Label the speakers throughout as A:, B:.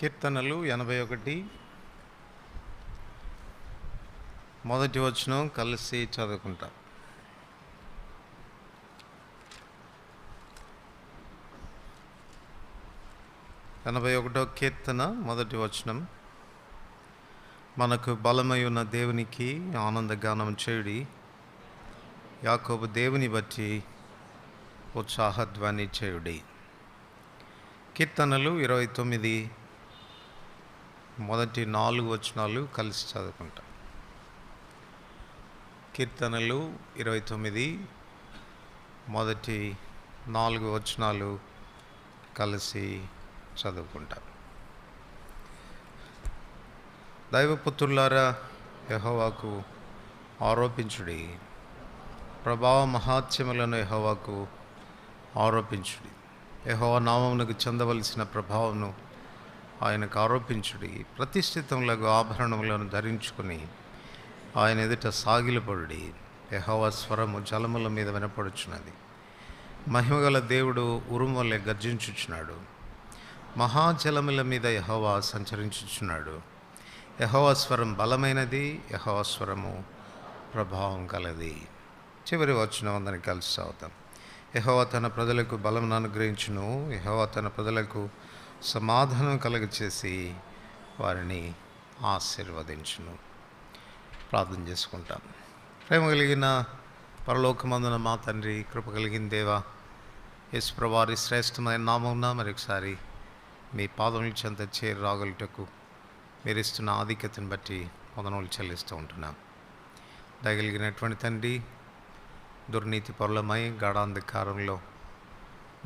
A: కీర్తనలు 81 మొదటి వచనం కలిసి చదువుకుంటాం. ఎనభై ఒకటో కీర్తన మొదటి వచనం. మనకు బలమై ఉన్న దేవునికి ఆనందగానం చేయుడి, యాకోబు దేవుని బట్టి ఉత్సాహధ్వని చేయుడి. కీర్తనలు 29 మొదటి 4 వచనాలు కలిసి చదువుకుంటాం. కీర్తనలు 29 మొదటి 4 వచనాలు కలిసి చదువుకుంటాం. దైవపుత్రులారా, యెహోవాకు ఆరోపించుడి, ప్రభావ మహాత్మ్యములను యెహోవాకు ఆరోపించుడి. యెహోవా నామమునకు చెందవలసిన ప్రభావమును ఆయనకు ఆరోపించుడి. ప్రతిష్ఠితములకు ఆభరణములను ధరించుకుని ఆయన ఎదుట సాగిలపడుడి. యెహోవా స్వరము జలముల మీద వినపడుచున్నది. మహిమగల దేవుడు ఉరుము వలె గర్జించుచున్నాడు. మహాజలముల మీద యెహోవా సంచరించుచున్నాడు. యెహోవా స్వరం బలమైనది, యెహోవా స్వరము ప్రభావం కలది. చివరి వచనం అందరిని కలిసి చదువుతాం. యెహోవా తన ప్రజలకు బలమును అనుగ్రహించును. యెహోవా తన ప్రజలకు సమాధానం కలుగచేసి వారిని ఆశీర్వదించును. ప్రార్థన చేసుకుంటాం. ప్రేమ కలిగిన పరలోకమందున మా తండ్రి, కృప కలిగిన దేవా, యేసుప్రభువు వారి శ్రేష్టమైన నామమున మరొకసారి మీ పాదముల చెంత చేరి రాగలుటకు మీరు ఇస్తున్న ఆధిక్యతను బట్టి వందనములు చెల్లిస్తూ ఉంటున్నాం. దయగలిగినటువంటి తండ్రి, దుర్నీతి పరులమై గాఢాంధకారంలో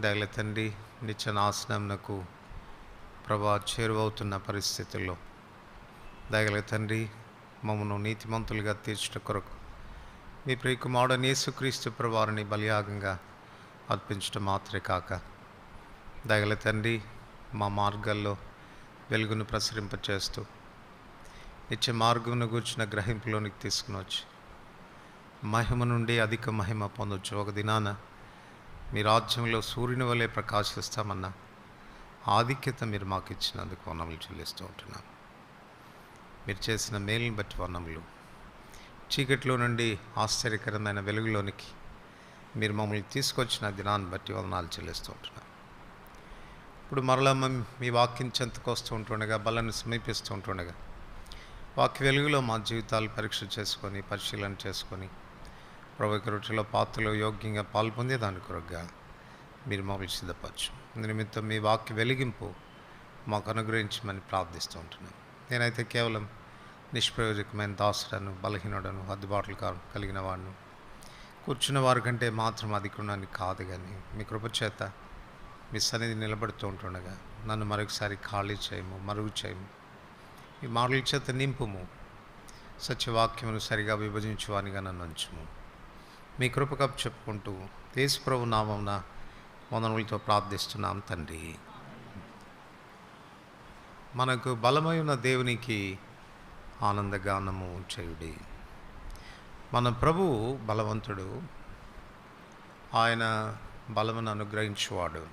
A: దయగల తండ్రి నిత్య నాశనమునకు ప్రభా చేరువవుతున్న పరిస్థితుల్లో దయగల తండ్రి మమ్మను నీతిమంతులుగా తీర్చుట కొరకు మీ ప్రియకుమారుడైన యేసుక్రీస్తు ప్రభువారిని బలియాగంగా అర్పించడం మాత్రమే కాక దయగల తండ్రి మా మార్గాల్లో వెలుగును ప్రసరింపచేస్తూ నిత్య మార్గమును గూర్చిన గ్రహింపులోనికి తీసుకుని వచ్చి మహిమ నుండి అధిక మహిమ పొందొచ్చు. ఒక దినాన మీ రాజ్యంలో సూర్యుని వలె ప్రకాశిస్తామన్న ఆధిక్యత మీరు మాకు ఇచ్చినందుకు వందనములు చెల్లిస్తూ ఉంటున్నాం. మీరు చేసిన మేలుని బట్టి వందనములు. చీకట్లో నుండి ఆశ్చర్యకరమైన వెలుగులోనికి మీరు మమ్మల్ని తీసుకొచ్చిన దినాన్ని బట్టి వందనాలు చెల్లిస్తూ ఉంటున్నాం. ఇప్పుడు మరలా మీ వాక్యం చెంతకు వస్తూ ఉంటుండగా, బలాన్ని సమీపిస్తూ ఉంటుండగా వాక్య వెలుగులో మా జీవితాలు పరీక్ష చేసుకొని, పరిశీలన చేసుకొని ప్రభుత్వ రొట్టెలో పాత్రలో యోగ్యంగా పాల్పొందే దాని కొరకుగా మీరు మమ్మల్ని సిద్ధపరచు. నిమిత్తం మీ వాక్య వెలిగింపు మాకు అనుగ్రహించమని ప్రార్థిస్తూ ఉంటున్నాను. నేనైతే కేవలం నిష్ప్రయోజకమైన దాసుడను, బలహీనుడను, అందుబాటులు కలిగిన వాడిను, కూర్చున్న వారి కంటే మాత్రం అధికున్నాను కాదు. కానీ మీ కృపచేత మీ సన్నిధి నిలబడుతూ ఉంటుండగా నన్ను మరొకసారి ఖాళీ చేయము, మరుగు చేయము, ఈ మాటల చేత నింపుము, సత్యవాక్యమును సరిగా విభజించువానిగా నన్ను ఉంచుము. మీ కృపకప్పు చెప్పుకుంటూ యేసు ప్రభు నామమున వందనములతో ప్రార్థిస్తున్నాం తండ్రి. మనకు బలమై ఉన్న దేవునికి ఆనందగానము చేయుడి. మన ప్రభువు బలవంతుడు, ఆయన బలమును అనుగ్రహించువాడు.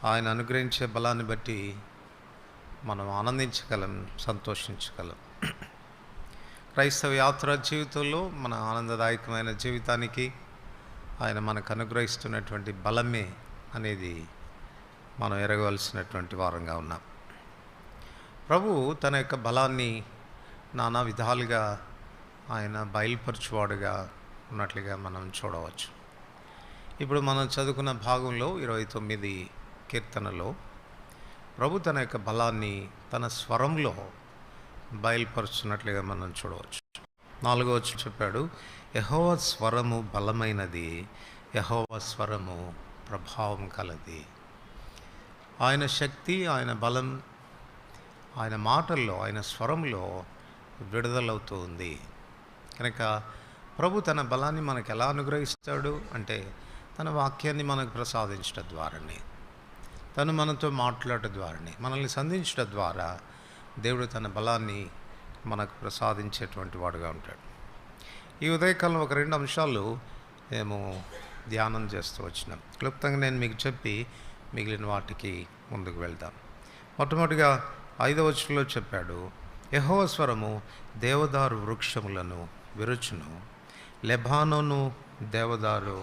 A: ఆయన అనుగ్రహించే బలాన్ని బట్టి మనం ఆనందించగలం, సంతోషించగలం. క్రైస్తవ యాత్ర జీవితంలో మన ఆనందదాయకమైన జీవితానికి ఆయన మనకు అనుగ్రహిస్తున్నటువంటి బలమే అనేది మనం ఎరగవలసినటువంటి వారంగా ఉన్నాం. ప్రభు తన యొక్క బలాన్ని నానా విధాలుగా ఆయన బయలుపరచువాడుగా ఉన్నట్లుగా మనం చూడవచ్చు. ఇప్పుడు మనం చదువుకున్న భాగంలో 29 కీర్తనలో ప్రభు తన యొక్క బలాన్ని తన స్వరంలో బయలుపరుచున్నట్లుగా మనం చూడవచ్చు. 4వ వచనం చెప్పాడు, యెహోవా స్వరము బలమైనది, యెహోవా స్వరము ప్రభావం కలది. ఆయన శక్తి, ఆయన బలం ఆయన మాటల్లో, ఆయన స్వరంలో విడుదలవుతూ ఉంది. కనుక ప్రభు తన బలాన్ని మనకు ఎలా అనుగ్రహిస్తాడు అంటే తన వాక్యాన్ని మనకు ప్రసాదించడం ద్వారానే, తను మనతో మాట్లాడటం ద్వారానే, మనల్ని సంధించడం ద్వారా దేవుడు తన బలాన్ని మనకు ప్రసాదించేటువంటి వాడుగా ఉంటాడు. ఈ ఉదయకాలం ఒక 2 అంశాలు మేము ధ్యానం చేస్తూ వచ్చినాం. క్లుప్తంగా నేను మీకు చెప్పి మిగిలిన వాటికి ముందుకు వెళ్దాం. మొట్టమొదటిగా 5వ వచనంలో చెప్పాడు, యెహోవా స్వరము దేవదారు వృక్షములను విరుచును, లెబానోను దేవదారు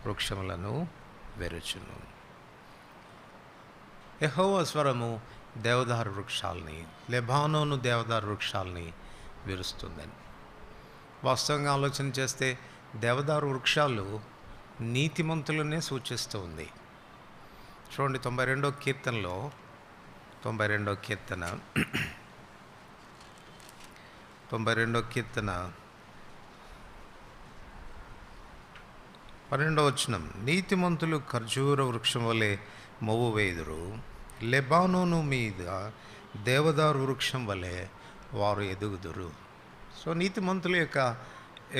A: వృక్షములను విరుచును. యెహోవా స్వరము దేవదారు వృక్షాలని, లెబానోను దేవదారు వృక్షాలని విరుస్తుందని. వాస్తవంగా ఆలోచన చేస్తే దేవదారు వృక్షాలు నీతిమంతులనే సూచిస్తూ ఉంది. చూడండి 92వ కీర్తనలో 92వ కీర్తన 12వ వచనం, నీతిమంతులు ఖర్జూర వృక్షం వలె మొవ్వు వేయుదురు, లెబానోను మీద దేవదారు వృక్షం వలె వారు ఎదుగుదురు. సో నీతిమంతుల యొక్క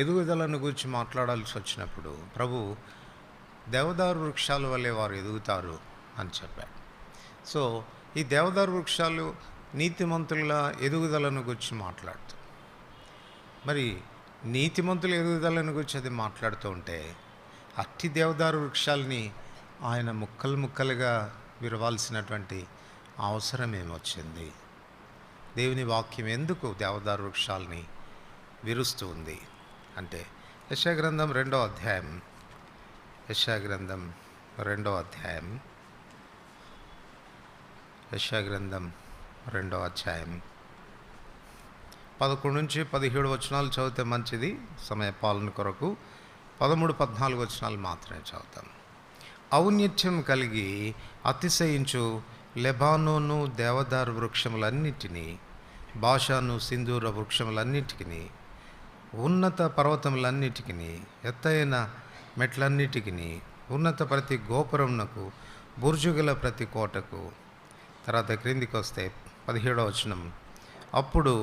A: ఎదుగుదలను గురించి మాట్లాడాల్సి వచ్చినప్పుడు ప్రభు దేవదారు వృక్షాల వలె వారు ఎదుగుతారు అని చెప్పాడు. సో ఈ దేవదారు వృక్షాలు నీతిమంతుల ఎదుగుదలను గురించి మాట్లాడుతూ, మరి నీతిమంతుల ఎదుగుదలను గురించి అది మాట్లాడుతూ ఉంటే అట్టి దేవదారు వృక్షాలని ఆయన ముక్కలు ముక్కలుగా విరవాల్సినటువంటి అవసరం ఏమొచ్చింది? దేవుని వాక్యం ఎందుకు దేవదారు వృక్షాలని విరుస్తూ ఉంది అంటే, యెషయా గ్రంథం 2వ అధ్యాయం 11 నుంచి 17 వచనాలు చదివితే మంచిది, సమయ పాలన కొరకు 13-14 వచనాలు మాత్రమే చదువుతాం. ఔన్నత్యం కలిగి అతిశయించు లెబానోను దేవదారు వృక్షములన్నిటినీ, బాషాను సింధూర వృక్షములన్నిటికీ, ఉన్నత పర్వతములన్నిటికీ, ఎత్తైన మెట్లన్నిటికీ, ఉన్నత ప్రతి గోపురమునకు, బుర్జుగల ప్రతి కోటకు. తర్వాత క్రిందికి వస్తే 17వ వచనం, అప్పుడు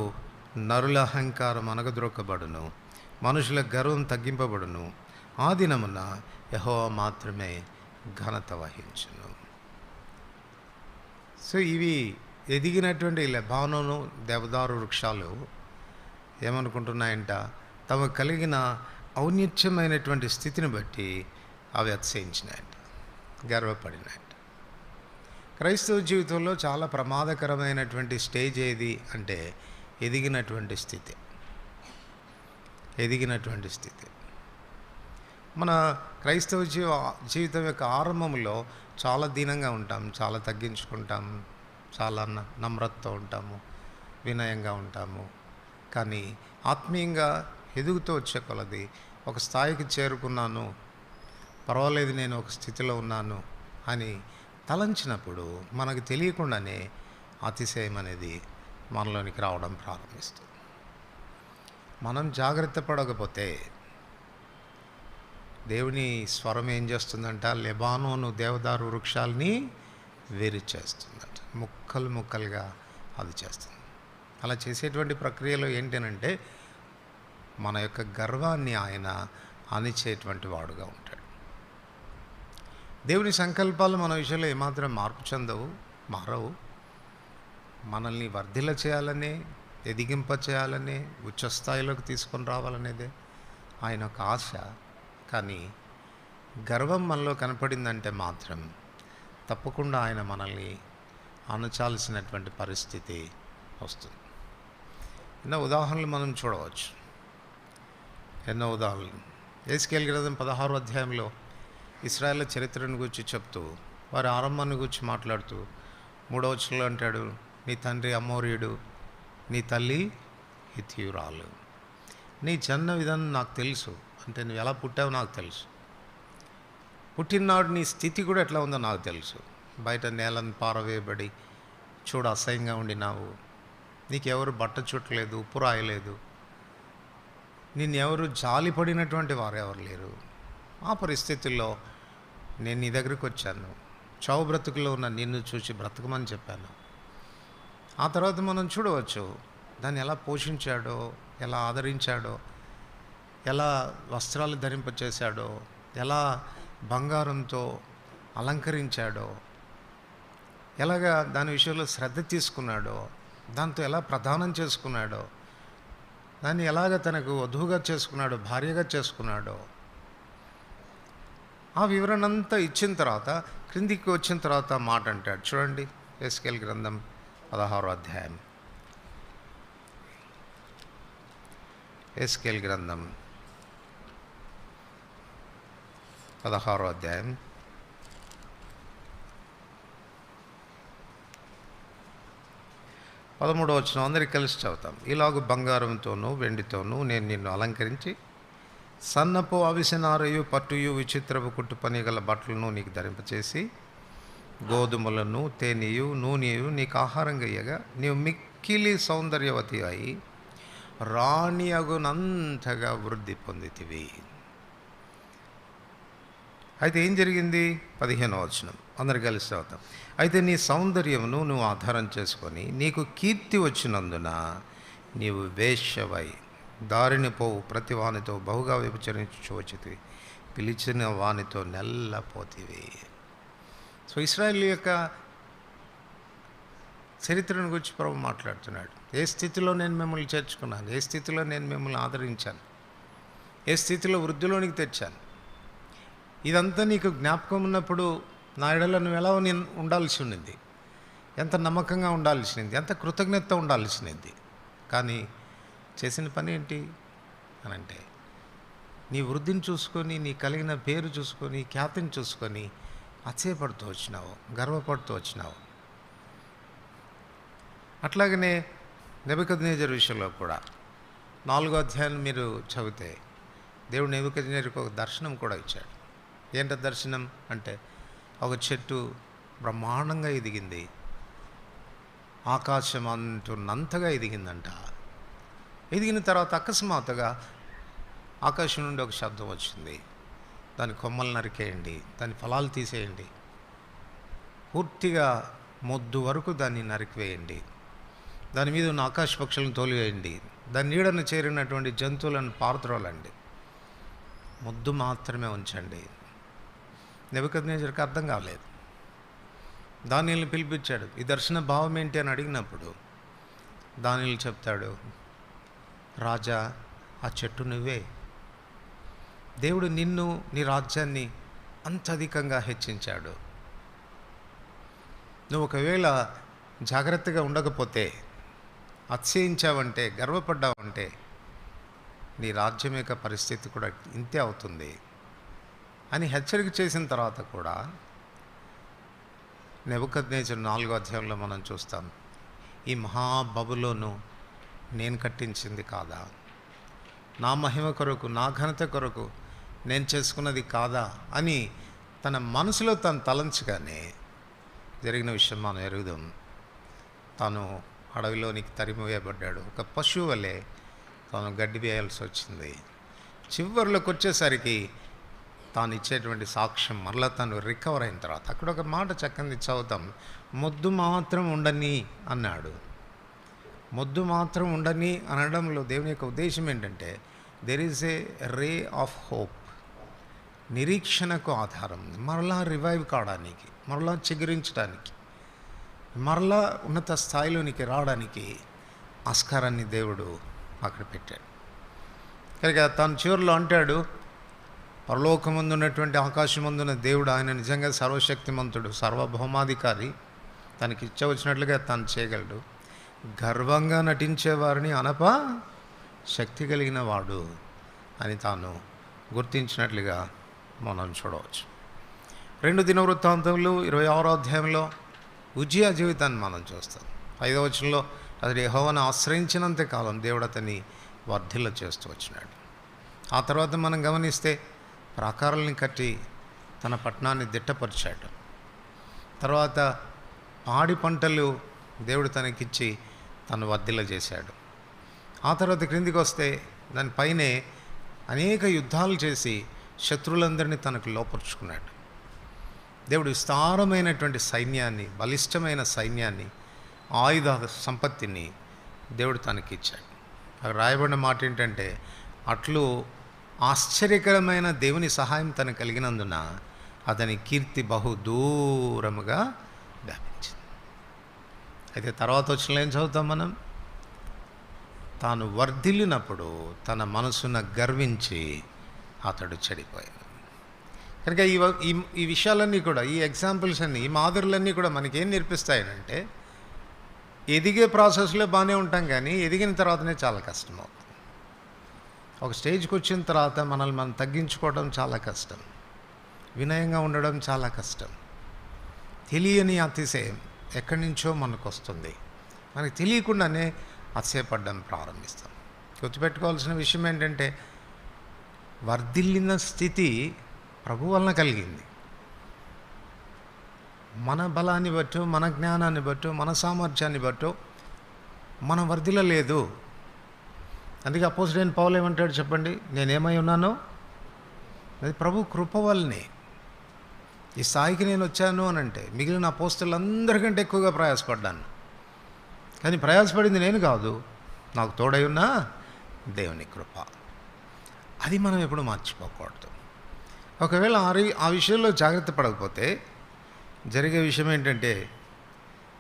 A: నరుల అహంకారం అణగద్రొక్కబడును, మనుషుల గర్వం తగ్గింపబడును, ఆ దినమున యెహోవా మాత్రమే ఘనత వహించును. సో ఇవి ఎదిగినటువంటి లెబానోను దేవదారు వృక్షాలు ఏమనుకుంటున్నాయంట, తమకు కలిగిన ఔన్నత్యమైనటువంటి స్థితిని బట్టి అవి అతిశయించినాయంట, గర్వపడినాయంట. క్రైస్తవ జీవితంలో చాలా ప్రమాదకరమైనటువంటి స్టేజ్ ఏది అంటే ఎదిగినటువంటి స్థితి. మన క్రైస్తవ జీవితం యొక్క ఆరంభంలో చాలా దీనంగా ఉంటాం, చాలా తగ్గించుకుంటాం, చాలా నమ్రతతో ఉంటాము, వినయంగా ఉంటాము. కానీ ఆత్మీయంగా ఎదుగుతూ వచ్చే కొలది ఒక స్థాయికి చేరుకున్నాను, పర్వాలేదు, నేను ఒక స్థితిలో ఉన్నాను అని తలంచినప్పుడు మనకు తెలియకుండానే అతిశయం అనేది మనలోనికి రావడం ప్రారంభిస్తుంది. మనం జాగ్రత్త పడకపోతే దేవుని స్వరం ఏం చేస్తుందంట, లెబానోను దేవదారు వృక్షాలని విరిచేస్తుందంట, ముక్కలు ముక్కలుగా అది చేస్తుంది. అలా చేసేటువంటి ప్రక్రియలో ఏంటనంటే మన యొక్క గర్వాన్ని ఆయన అణిచేటువంటి వాడుగా ఉంటాడు. దేవుని సంకల్పాలు మన విషయంలో ఏమాత్రం మారవు. మనల్ని వర్ధిల్ల చేయాలనే, ఎదిగింప చేయాలనే, ఉచ్చస్థాయిలోకి తీసుకొని రావాలనేదే ఆయన ఒక ఆశ. కానీ గర్వం మనలో కనపడిందంటే మాత్రం తప్పకుండా ఆయన మనల్ని అణచాల్సినటువంటి పరిస్థితి వస్తుంది. ఎన్నో ఉదాహరణలు మనం చూడవచ్చు. యెహెజ్కేలు గ్రంథం 16వ అధ్యాయంలో ఇశ్రాయేలు చరిత్రను గురించి చెప్తూ, వారి ఆరంభాన్ని గురించి మాట్లాడుతూ 3వ వచనంలో అంటాడు, నీ తండ్రి అమోరీయుడు, నీ తల్లి హిత్తీయురాలు, నీ జన్మ విధానం నాకు తెలుసు. అంటే నువ్వు ఎలా పుట్టావో నాకు తెలుసు, పుట్టిననాడు నీ స్థితి కూడా ఎట్లా ఉందో నాకు తెలుసు. బయట నేలను పారవేయబడి చూడ అసహ్యంగా ఉండినావు, నీకెవరు బట్ట చుట్టలేదు, ఉప్పు రాయలేదు, నిన్నెవరు జాలిపడినటువంటి వారు ఎవరు లేరు. ఆ పరిస్థితుల్లో నేను నీ దగ్గరికి వచ్చాను, చావు బ్రతుకులో ఉన్న నిన్ను చూసి బ్రతకమని చెప్పాను. ఆ తర్వాత మనం చూడవచ్చు దాన్ని ఎలా పోషించాడో, ఎలా ఆదరించాడో, ఎలా వస్త్రాలు ధరింపచేశాడో, ఎలా బంగారంతో అలంకరించాడో, ఎలాగా దాని విషయంలో శ్రద్ధ తీసుకున్నాడో, దాంతో ఎలా ప్రదానం చేసుకున్నాడో, దాన్ని ఎలాగ తనకు వధువుగా చేసుకున్నాడో, భార్యగా చేసుకున్నాడో, ఆ వివరణ అంతా ఇచ్చిన తర్వాత క్రిందికి వచ్చిన తర్వాత మాట అంటాడు. చూడండి, యెహెజ్కేలు గ్రంథం 16వ అధ్యాయం, ఎస్కేల్ గ్రంథం 16వ అధ్యాయం 13వ వచనం అందరికి కలిసి చదువుతాం. ఇలాగూ బంగారంతోనూ వెండితోనూ నేను నిన్ను అలంకరించి సన్నపు అవిసెనారయు పట్టుయు విచిత్రపు కుట్టు పని గల బట్టలను నీకు ధరింపచేసి గోధుమలను తేనెయు నూనెయు నీకు ఆహారంగా ఇయ్యగా నీవు మిక్కిలి సౌందర్యవతి అయి రాణి అగునంతగా వృద్ధి పొందితివి. అయితే ఏం జరిగింది? 15వ వచనం అందరు కలిసి చదువుతాం. అయితే నీ సౌందర్యమును నువ్వు ఆధారం చేసుకొని నీకు కీర్తి వచ్చినందున నీవు వేశ్యవై దారిని పోవు ప్రతి వానితో బహుగా వ్యభిచరించు వచ్చితివి, పిలిచిన వానితో నెల్లపోతివి. సో ఇశ్రాయేలు యొక్క చరిత్రను గురించి ప్రభు మాట్లాడుతున్నాడు. ఏ స్థితిలో నేను మిమ్మల్ని చేర్చుకున్నాను, ఏ స్థితిలో నేను మిమ్మల్ని ఆదరించాను, ఏ స్థితిలో వృద్ధిలోనికి తెచ్చాను, ఇదంతా నీకు జ్ఞాపకం ఉన్నప్పుడు నా ఎడల నువ్వు ఎలా ఉండాల్సి ఉన్నది, ఎంత నమ్మకంగా ఉండాల్సినది, ఎంత కృతజ్ఞత ఉండాల్సినది. కానీ చేసిన పని ఏంటి అని అంటే, నీ వృద్ధిని చూసుకొని, నీ కలిగిన పేరు చూసుకొని, ఖ్యాతిని చూసుకొని అతిశయపడుతూ వచ్చినావు, గర్వపడుతూ వచ్చినావు. అట్లాగనే నెబుకద్నెజరు విషయంలో కూడా 4వ అధ్యాయం మీరు చదివితే దేవుడు నెబుకద్నెజరుకు ఒక దర్శనం కూడా ఇచ్చాడు. ఏంట దర్శనం అంటే, ఒక చెట్టు బ్రహ్మాండంగా ఎదిగింది, ఆకాశం అంటున్నంతగా ఎదిగిందంట. ఎదిగిన తర్వాత అకస్మాత్తుగా ఆకాశం నుండి ఒక శబ్దం వచ్చింది, దాని కొమ్మలు నరికేయండి, దాని ఫలాలు తీసేయండి, పూర్తిగా మొద్దు వరకు దాన్ని నరికివేయండి, దాని మీద ఉన్న ఆకాశ పక్షులను తోలివేయండి, దాని నీడను చేరినటువంటి జంతువులను పారద్రోలండి, మొద్దు మాత్రమే ఉంచండి. నెబుకద్నెజరుకు అర్థం కాలేదు. దానియేలుని పిలిపించాడు. ఈ దర్శన భావం ఏంటి అని అడిగినప్పుడు దానియేలు చెప్తాడు, రాజా ఆ చెట్టు నువ్వే. దేవుడు నిన్ను, నీ రాజ్యాన్ని అంత అధికంగా హెచ్చించాడు. నువ్వు ఒకవేళ జాగ్రత్తగా ఉండకపోతే, అతిశయించావంటే, గర్వపడ్డావంటే నీ రాజ్యం యొక్క పరిస్థితి కూడా ఇంతే అవుతుంది అని హెచ్చరిక చేసిన తర్వాత కూడా నెబుకద్నెజరు 4వ అధ్యాయంలో మనం చూస్తాం, ఈ మహాబబులోను నేను కట్టించింది కాదా, నా మహిమ కొరకు, నా ఘనత కొరకు నేను చేసుకున్నది కాదా అని తన మనసులో తను తలంచగానే జరిగిన విషయం మనం ఎరుగుదాం. తాను అడవిలోనికి తరిమివేయబడ్డాడు. ఒక పశువు వలె తాను గడ్డి వేయాల్సి వచ్చింది. చివరిలోకి వచ్చేసరికి తాను ఇచ్చేటువంటి సాక్ష్యం మరలా తను రికవర్ అయిన తర్వాత అక్కడ ఒక మాట చక్కని చదువుతాం, మొద్దు మాత్రం ఉండని అన్నాడు. మొద్దు మాత్రం ఉండని అనడంలో దేవుని యొక్క ఉద్దేశం ఏంటంటే, there is a ray of hope, నిరీక్షణకు ఆధారం, మరలా రివైవ్ కావడానికి, మరలా చిగురించడానికి, మరలా ఉన్నత స్థాయిలోనికి రావడానికి ఆస్కారాన్ని దేవుడు అక్కడ పెట్టాడు. కనుక తను చివరిలో అంటాడు, పరలోకమందు ఉన్నటువంటి ఆకాశమందున్న దేవుడు ఆయన నిజంగా సర్వశక్తిమంతుడు, సార్వభౌమాధికారి, తనకి ఇచ్చవచ్చినట్లుగా తను చేయగలడు, గర్వంగా నటించేవారిని అనప శక్తి కలిగిన వాడు అని తాను గుర్తించినట్లుగా మనం చూడవచ్చు. 2 దినవృత్తాంతములు 26వ అధ్యాయంలో ఉజ్జియా జీవితాన్ని మనం చూస్తాం. 5వ వచనంలో అతడు యెహోవాను ఆశ్రయించినంత కాలం దేవుడు అతన్ని వర్ధిల్ల చేస్తూ వచ్చినాడు. ఆ తర్వాత మనం గమనిస్తే ప్రాకారాలను కట్టి తన పట్టణాన్ని దిట్టపరిచాడు. తర్వాత పాడి పంటలు దేవుడు తనకిచ్చి తను వర్ధిల్ల చేశాడు. ఆ తర్వాత క్రిందికి వస్తే దానిపైనే అనేక యుద్ధాలు చేసి శత్రువులందరినీ తనకు లోపరుచుకున్నాడు. దేవుడు విస్తారమైనటువంటి సైన్యాన్ని, బలిష్టమైన సైన్యాన్ని, ఆయుధ సంపత్తిని దేవుడు తనకిచ్చాడు. అక్కడ రాయబడిన మాట ఏంటంటే, అట్లు ఆశ్చర్యకరమైన దేవుని సహాయం తనకు కలిగినందున అతని కీర్తి బహు దూరముగా వ్యాపించింది. అయితే తర్వాత వచ్చిన ఏం చదువుతాం మనం, తాను వర్ధిల్లినప్పుడు తన మనసున గర్వించి అతడు చెడిపోయాడు. కనుక ఈ విషయాలన్నీ కూడా, ఈ ఎగ్జాంపుల్స్ అన్నీ, ఈ మాదిరులన్నీ కూడా మనకేం నేర్పిస్తాయనంటే, ఎదిగే ప్రాసెస్లో బాగానే ఉంటాం, కానీ ఎదిగిన తర్వాతనే చాలా కష్టం అవుతుంది. ఒక స్టేజ్కి వచ్చిన తర్వాత మనల్ని మనం తగ్గించుకోవడం చాలా కష్టం, వినయంగా ఉండడం చాలా కష్టం. తెలియని అతిశయం ఎక్కడి నుంచో మనకు వస్తుంది, మనకు తెలియకుండానే అతిశయపడడం ప్రారంభిస్తాం. గుర్తుపెట్టుకోవాల్సిన విషయం ఏంటంటే, వర్ధిల్లిన స్థితి ప్రభు వలన కలిగింది. మన బలాన్ని బట్టో, మన జ్ఞానాన్ని బట్టో, మన సామర్థ్యాన్ని బట్టో మనం వర్ధిల్లలేదు. అందుకే అపోజిట్ పౌలు ఏమంటాడు చెప్పండి, నేనేమై ఉన్నానో అది ప్రభు కృప వల్లనే ఈ స్థాయికి నేను వచ్చాను అని అంటే. మిగిలిన అపోస్తలులందరికంటే ఎక్కువగా ప్రయాసపడ్డాను, కానీ ప్రయాసపడింది నేను కాదు, నాకు తోడై ఉన్న దేవుని కృప. అది మనం ఎప్పుడు మర్చిపోకూడదు. ఒకవేళ ఆ విషయంలో జాగ్రత్త పడకపోతే జరిగే విషయం ఏంటంటే,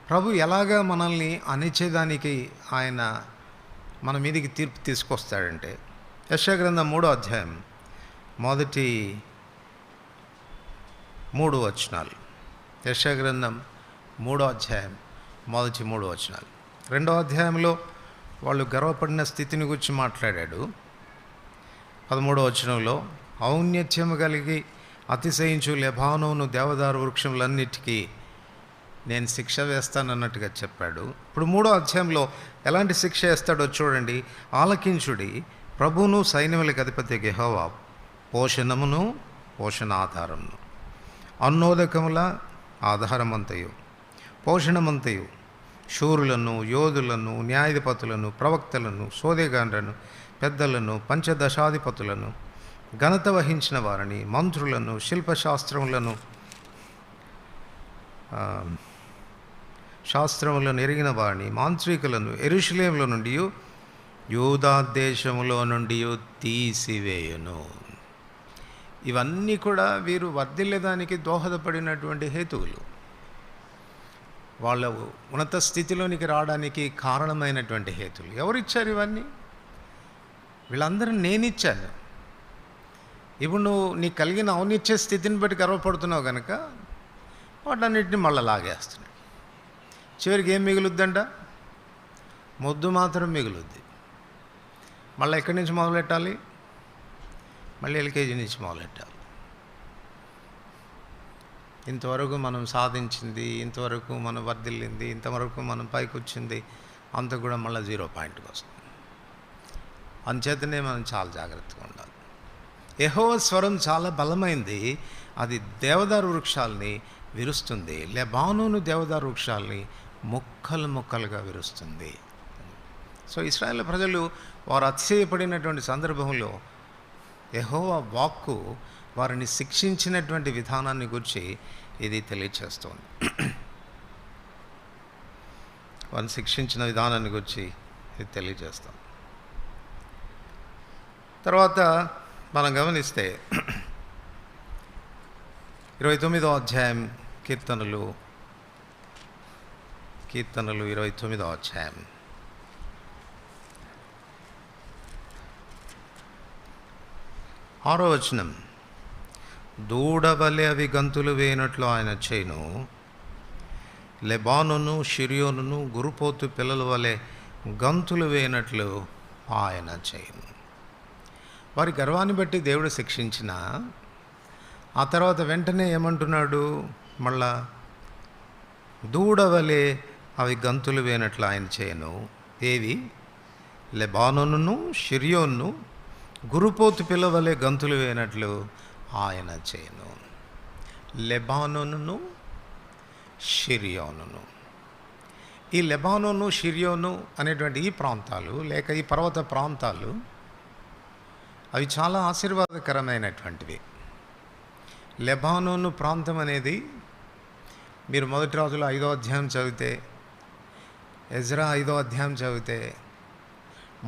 A: ప్రభు ఎలాగా మనల్ని అణిచేదానికి ఆయన మన మీదికి తీర్పు తీసుకొస్తాడంటే, యెషయా గ్రంథం 3వ అధ్యాయం మొదటి 3 వచనాలు. యెషయా గ్రంథం 3వ అధ్యాయం మొదటి 3 వచనాలు. 2వ అధ్యాయంలో వాళ్ళు గర్వపడిన స్థితిని గురించి మాట్లాడాడు. 13వ వచనంలో ఔన్నత్యము కలిగి అతిశయించు లెబానోను దేవదారు వృక్షములన్నిటికీ నేను శిక్ష వేస్తానన్నట్టుగా చెప్పాడు. ఇప్పుడు 3వ అధ్యాయంలో ఎలాంటి శిక్ష వేస్తాడో చూడండి. ఆలకించుడి, ప్రభువును సైన్యములకు అధిపతి యెహోవా పోషణమును పోషణాధారమును, అన్నోదకముల ఆధారమంతయు పోషణమంతయు, శూరులను, యోధులను, న్యాయాధిపతులను, ప్రవక్తలను, సోదెగాండ్రను, పెద్దలను, పంచదశాధిపతులను, ఘనత వహించిన వారిని, మంత్రులను, శిల్పశాస్త్రములను ఎరిగిన వారిని, మాంత్రికులను యెరూషలేములో నుండి యూదా దేశములో నుండి తీసివేయును. ఇవన్నీ కూడా వీరు వర్ధిల్లేదానికి దోహదపడినటువంటి హేతువులు, వాళ్ళ ఉన్నత స్థితిలోనికి రావడానికి కారణమైనటువంటి హేతువులు. ఎవరిచ్చారు ఇవన్నీ? వీళ్ళందరూ నేనిచ్చాను. ఇప్పుడు నువ్వు నీకు కలిగిన ఔన్నత్య స్థితిని బట్టి గర్వపడుతున్నావు కనుక వాటన్నిటిని మళ్ళీ లాగేస్తున్నాడు. చివరికి ఏం మిగులుద్దంట? మొద్దు మాత్రం మిగులుద్ది. మళ్ళీ ఎక్కడి నుంచి మొదలెట్టాలి? మళ్ళీ ఎల్కేజీ నుంచి మొదలెట్టాలి. ఇంతవరకు మనం సాధించింది, ఇంతవరకు మనం వర్ధిల్లింది, ఇంతవరకు మనం పైకి వచ్చింది అంత కూడా మళ్ళీ 0 పాయింట్కి వస్తుంది. అంచేతనే మనం చాలా జాగ్రత్తగా ఉండాలి. యెహోవా స్వరం చాలా బలమైంది, అది దేవదారు వృక్షాలని విరుస్తుంది. లెబానోను దేవదారు వృక్షాలని ముక్కలు ముక్కలుగా విరుస్తుంది. సో ఇశ్రాయేలు ప్రజలు వారు అతిశయపడినటువంటి సందర్భంలో యెహోవా వాక్కు వారిని శిక్షించినటువంటి విధానాన్ని గురించి ఇది తెలియచేస్తుంది. వారిని శిక్షించిన విధానాన్ని గురించి ఇది తెలియజేస్తాం. తర్వాత మనం గమనిస్తే 29వ అధ్యాయం కీర్తనలు 29వ అధ్యాయం 6వ వచనం. దూడవలె అవి గంతులు వేయనట్లు ఆయన చేయును, లెబానోను షిరియోనును గురుపోతు పిల్లల వలె గంతులు వేయనట్లు ఆయన చేయును. వారి గర్వాన్ని బట్టి దేవుడు శిక్షించిన ఆ తర్వాత వెంటనే ఏమంటున్నాడు? మళ్ళా దూడవలే అవి గంతులు వేయనట్లు ఆయన చేయను. ఏవి? లెబానోనును షిరియోను గురుపోతు పిల్లవలే గంతులు వేయనట్లు ఆయన చేయను. లెబానోనును షిరియోనును. ఈ లెబానోను షిరియోను అనేటువంటి ఈ ప్రాంతాలు లేక ఈ పర్వత ప్రాంతాలు అవి చాలా ఆశీర్వాదకరమైనటువంటివి. లెబానోను ప్రాంతం అనేది మీరు 1 రాజుల 5వ అధ్యాయం చదివితే, ఎజ్రా 5వ అధ్యాయం చదివితే,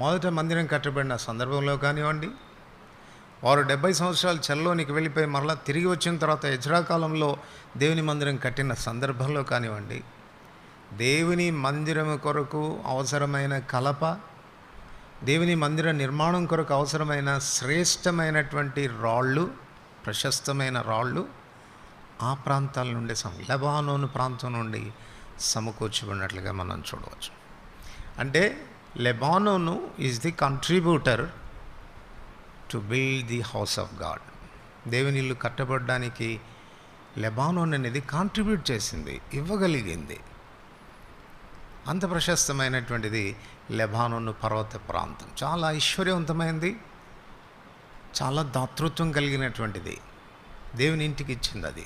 A: మొదట మందిరం కట్టబడిన సందర్భంలో కానివ్వండి, వారు 70 సంవత్సరాలు చెల్లోనికి వెళ్ళిపోయి మరలా తిరిగి వచ్చిన తర్వాత ఎజ్రా కాలంలో దేవుని మందిరం కట్టిన సందర్భంలో కానివ్వండి, దేవుని మందిరం కొరకు అవసరమైన కలప, దేవుని మందిర నిర్మాణం కొరకు అవసరమైన శ్రేష్టమైనటువంటి రాళ్ళు, ప్రశస్తమైన రాళ్ళు ఆ ప్రాంతాల నుండి లెబానోను ప్రాంతం నుండి సమకూర్చబడినట్లుగా మనం చూడవచ్చు. అంటే Lebanon is the contributor to build the house of God. దేవుని ఇల్లు కట్టబడడానికి లెబానోన్ అనేది కాంట్రిబ్యూట్ చేసింది, ఇవ్వగలిగింది. అంత ప్రశస్తమైనటువంటిది లెబానోను పర్వత ప్రాంతం. చాలా ఐశ్వర్యవంతమైనది, చాలా దాతృత్వం కలిగినటువంటిది, దేవుని ఇంటికి ఇచ్చింది అది.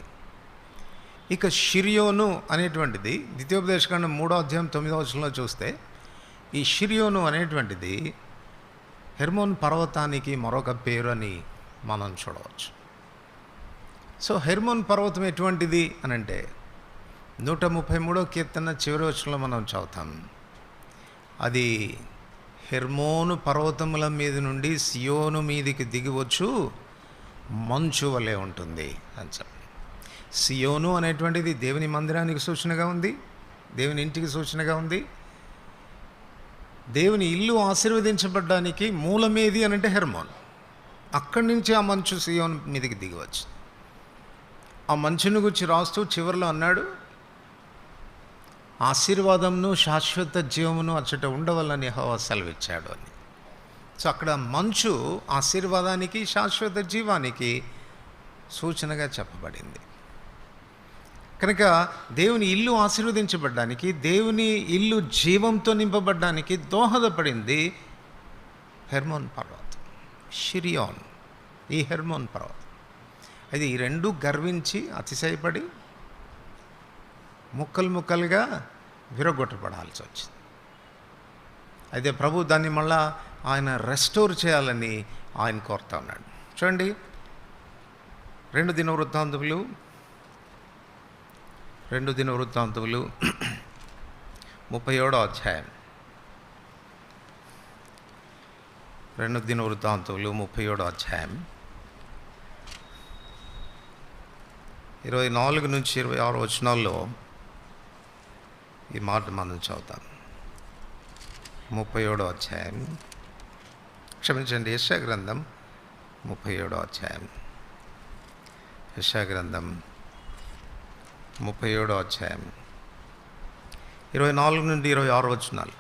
A: ఇక షిరియోను అనేటువంటిది ద్వితీయోపదేశకాండం 3వ అధ్యాయం 9వ వచనంలో చూస్తే, ఈ షిరియోను అనేటువంటిది హెర్మోన్ పర్వతానికి మరొక పేరు అని మనం చూడవచ్చు. సో హెర్మోన్ పర్వతం ఎటువంటిది అని అంటే 133వ కీర్తన చివరి వచనంలో మనం చదువుతాం. అది హెర్మోను పర్వతముల మీద నుండి సియోను మీదికి దిగివచ్చు మంచు వలె ఉంటుంది అని చెప్పి. సియోను అనేటువంటిది దేవుని మందిరానికి సూచనగా ఉంది, దేవుని ఇంటికి సూచనగా ఉంది. దేవుని ఇల్లు ఆశీర్వదించబడ్డానికి మూలమేది అని అంటే హెర్మోన్. అక్కడి నుంచి ఆ మంచు సియోను మీదికి దిగవచ్చు. ఆ మంచును గురించి రాస్తూ చివరిలో అన్నాడు, ఆశీర్వాదమును శాశ్వత జీవమును అచ్చట ఉండవలని యెహోవా సెలవిచ్చాడు అని. సో అక్కడ మంచు ఆశీర్వాదానికి శాశ్వత జీవానికి సూచనగా చెప్పబడింది. కనుక దేవుని ఇల్లు ఆశీర్వదించబడ్డానికి, దేవుని ఇల్లు జీవంతో నింపబడ్డానికి దోహదపడింది హెర్మోన్ పర్వతం, షిరియోన్. ఈ హెర్మోన్ పర్వతం అది ఈ రెండు గర్వించి అతిశయపడి ముక్కలు ముక్కలుగా విరగొట్టబడాల్సి వచ్చింది. అయితే ప్రభు దాన్ని మళ్ళా ఆయన రెస్టోర్ చేయాలని ఆయన కోరుతా ఉన్నాడు. చూడండి, 2 దినవృత్తాంతములు 37వ అధ్యాయం. 2 దినవృత్తాంతములు 37వ అధ్యాయం 24 నుంచి 26 వచనాల్లో ఈ మాట మనం చదువుతాం. 37వ అధ్యాయం, క్షమించండి, యెషయా గ్రంథం 37వ అధ్యాయం. యెషయా గ్రంథం 37వ అధ్యాయం 24 నుండి 26 వచనాలు.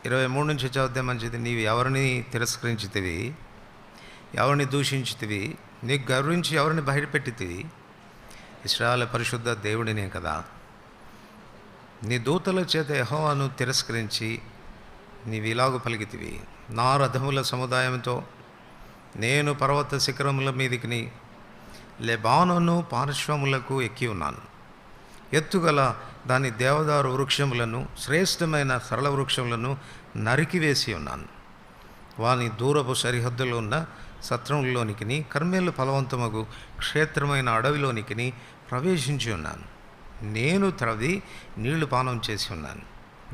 A: 23 నుంచి చదివితే మంచిది. నీవు ఎవరిని తిరస్కరించితివి, ఎవరిని దూషించితివి, నీకు గర్వించి ఎవరిని బయటపెట్టితివి? ఇశ్రాయేలు పరిశుద్ధ దేవుడినే కదా. నీ దూతల చేత యెహోవాను తిరస్కరించి నీవు ఇలాగు పలికితివి, నా రథముల సముదాయంతో నేను పర్వత శిఖరముల మీదికి లెబానోను పార్శ్వములకు ఎక్కి ఉన్నాను. ఎత్తుగల దాని దేవదారు వృక్షములను, శ్రేష్టమైన సరళ వృక్షములను నరికివేసి ఉన్నాను. వాని దూరపు సరిహద్దులో ఉన్న సత్రములలోనికి, కర్మేలు ఫలవంతమగు క్షేత్రమైన అడవిలోనికి ప్రవేశించి ఉన్నాను. నేను త్రవ్వి నీళ్లు పానం చేసి ఉన్నాను.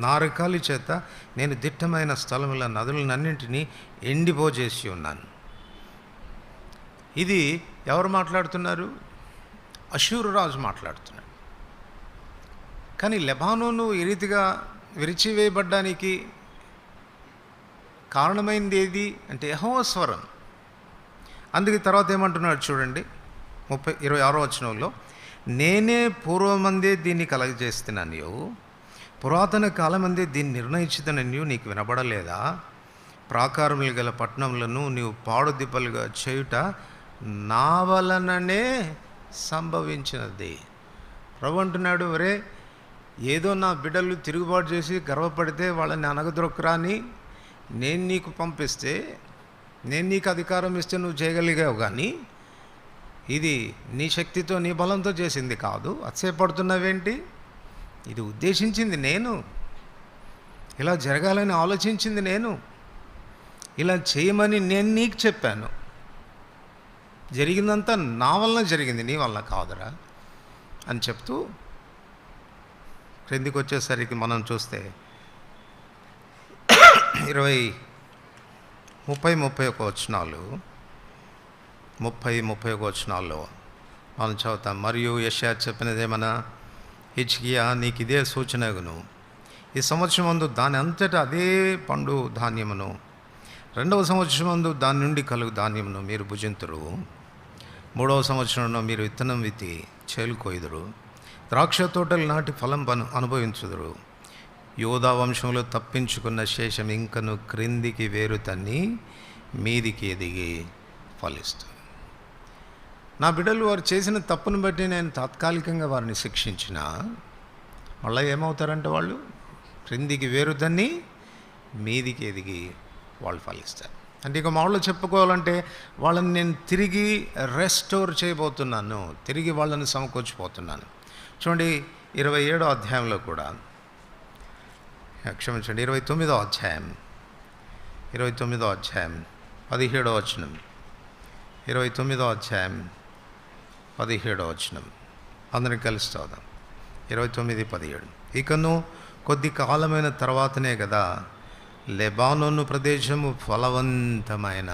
A: నా రెక్కల చేత నేను దిట్టమైన స్థలముల నదులనన్నింటినీ ఎండిపోజేసి ఉన్నాను. ఇది ఎవరు మాట్లాడుతున్నారు? అష్షూరు రాజు మాట్లాడుతున్నాడు. కానీ లెబానోను ఈ రీతిగా విరిచివేయబడ్డానికి కారణమైంది ఏది అంటే యెహోవా స్వరం. అందుకే తర్వాత ఏమంటున్నాడు చూడండి, 26వ వచనంలో, నేనే పూర్వమందే దీన్ని కలగజేస్తున్నాను, పురాతన కాలమందే దీన్ని నిర్ణయించుతానని నీకు వినబడలేదా? ప్రాకారములు గల పట్టణములను నీవు పాడుదిబ్బలుగా చేయుట నా వలననే సంభవించినది. ప్రభు అంటున్నాడు, ఒరే, ఏదో నా బిడ్డలు తిరుగుబాటు చేసి గర్వపడితే వాళ్ళని అనగదొక్కరాని నేను నీకు పంపిస్తే, నేను నీకు అధికారం ఇస్తే నువ్వు చేయగలిగావు, కానీ ఇది నీ శక్తితో నీ బలంతో చేసింది కాదు. అతిశయపడుతున్నావేంటి? ఇది ఉద్దేశించింది నేను, ఇలా జరగాలని ఆలోచించింది నేను, ఇలా చేయమని నేను నీకు చెప్పాను. జరిగిందంతా నా వలన జరిగింది, నీ వలన కాదురా అని చెప్తూ క్రిందికి వచ్చేసరికి మనం చూస్తే 30-31 వచనాలు, 30-31 వచనాల్లో మనం చదువుతాం. మరియు యెషయా చెప్పినదేమన్నా, హిజ్కియా నీకు ఇదే సూచనగును, ఈ సంవత్సరం మందు దాని అంతటా అదే పండు ధాన్యమును, 2వ సంవత్సరం మందు దాని నుండి కలుగు ధాన్యమును మీరు భుజింతురు, 3వ సంవత్సరంలో మీరు విత్తనం విత్తి చేలు కొయ్యుదురు, ద్రాక్ష తోటలు నాటి ఫలం అనుభవించుదురు. యోధా వంశంలో తప్పించుకున్న శేషం ఇంకను క్రిందికి వేరు తన్ని మీదికి ఎదిగి ఫలిస్తుంది. నా బిడ్డలు వారు చేసిన తప్పును బట్టి నేను తాత్కాలికంగా వారిని శిక్షించిన, మళ్ళీ ఏమవుతారంటే వాళ్ళు క్రిందికి వేరు తన్ని మీదికి ఎదిగి వాళ్ళు ఫలిస్తారు. అంటే ఇక మామూలు చెప్పుకోవాలంటే వాళ్ళని నేను తిరిగి రెస్టోర్ చేయబోతున్నాను, తిరిగి వాళ్ళని సమకూర్చిపోతున్నాను. చూడండి 27వ అధ్యాయంలో కూడా, క్షమించండి 29వ అధ్యాయం 17వ వచనం, 29వ అధ్యాయం 17వ వచనం అందరం కలిసి చదువుదాం. 29:17. ఇకను కొద్ది కాలమైన తర్వాతనే కదా లెబానోను ప్రదేశము ఫలవంతమైన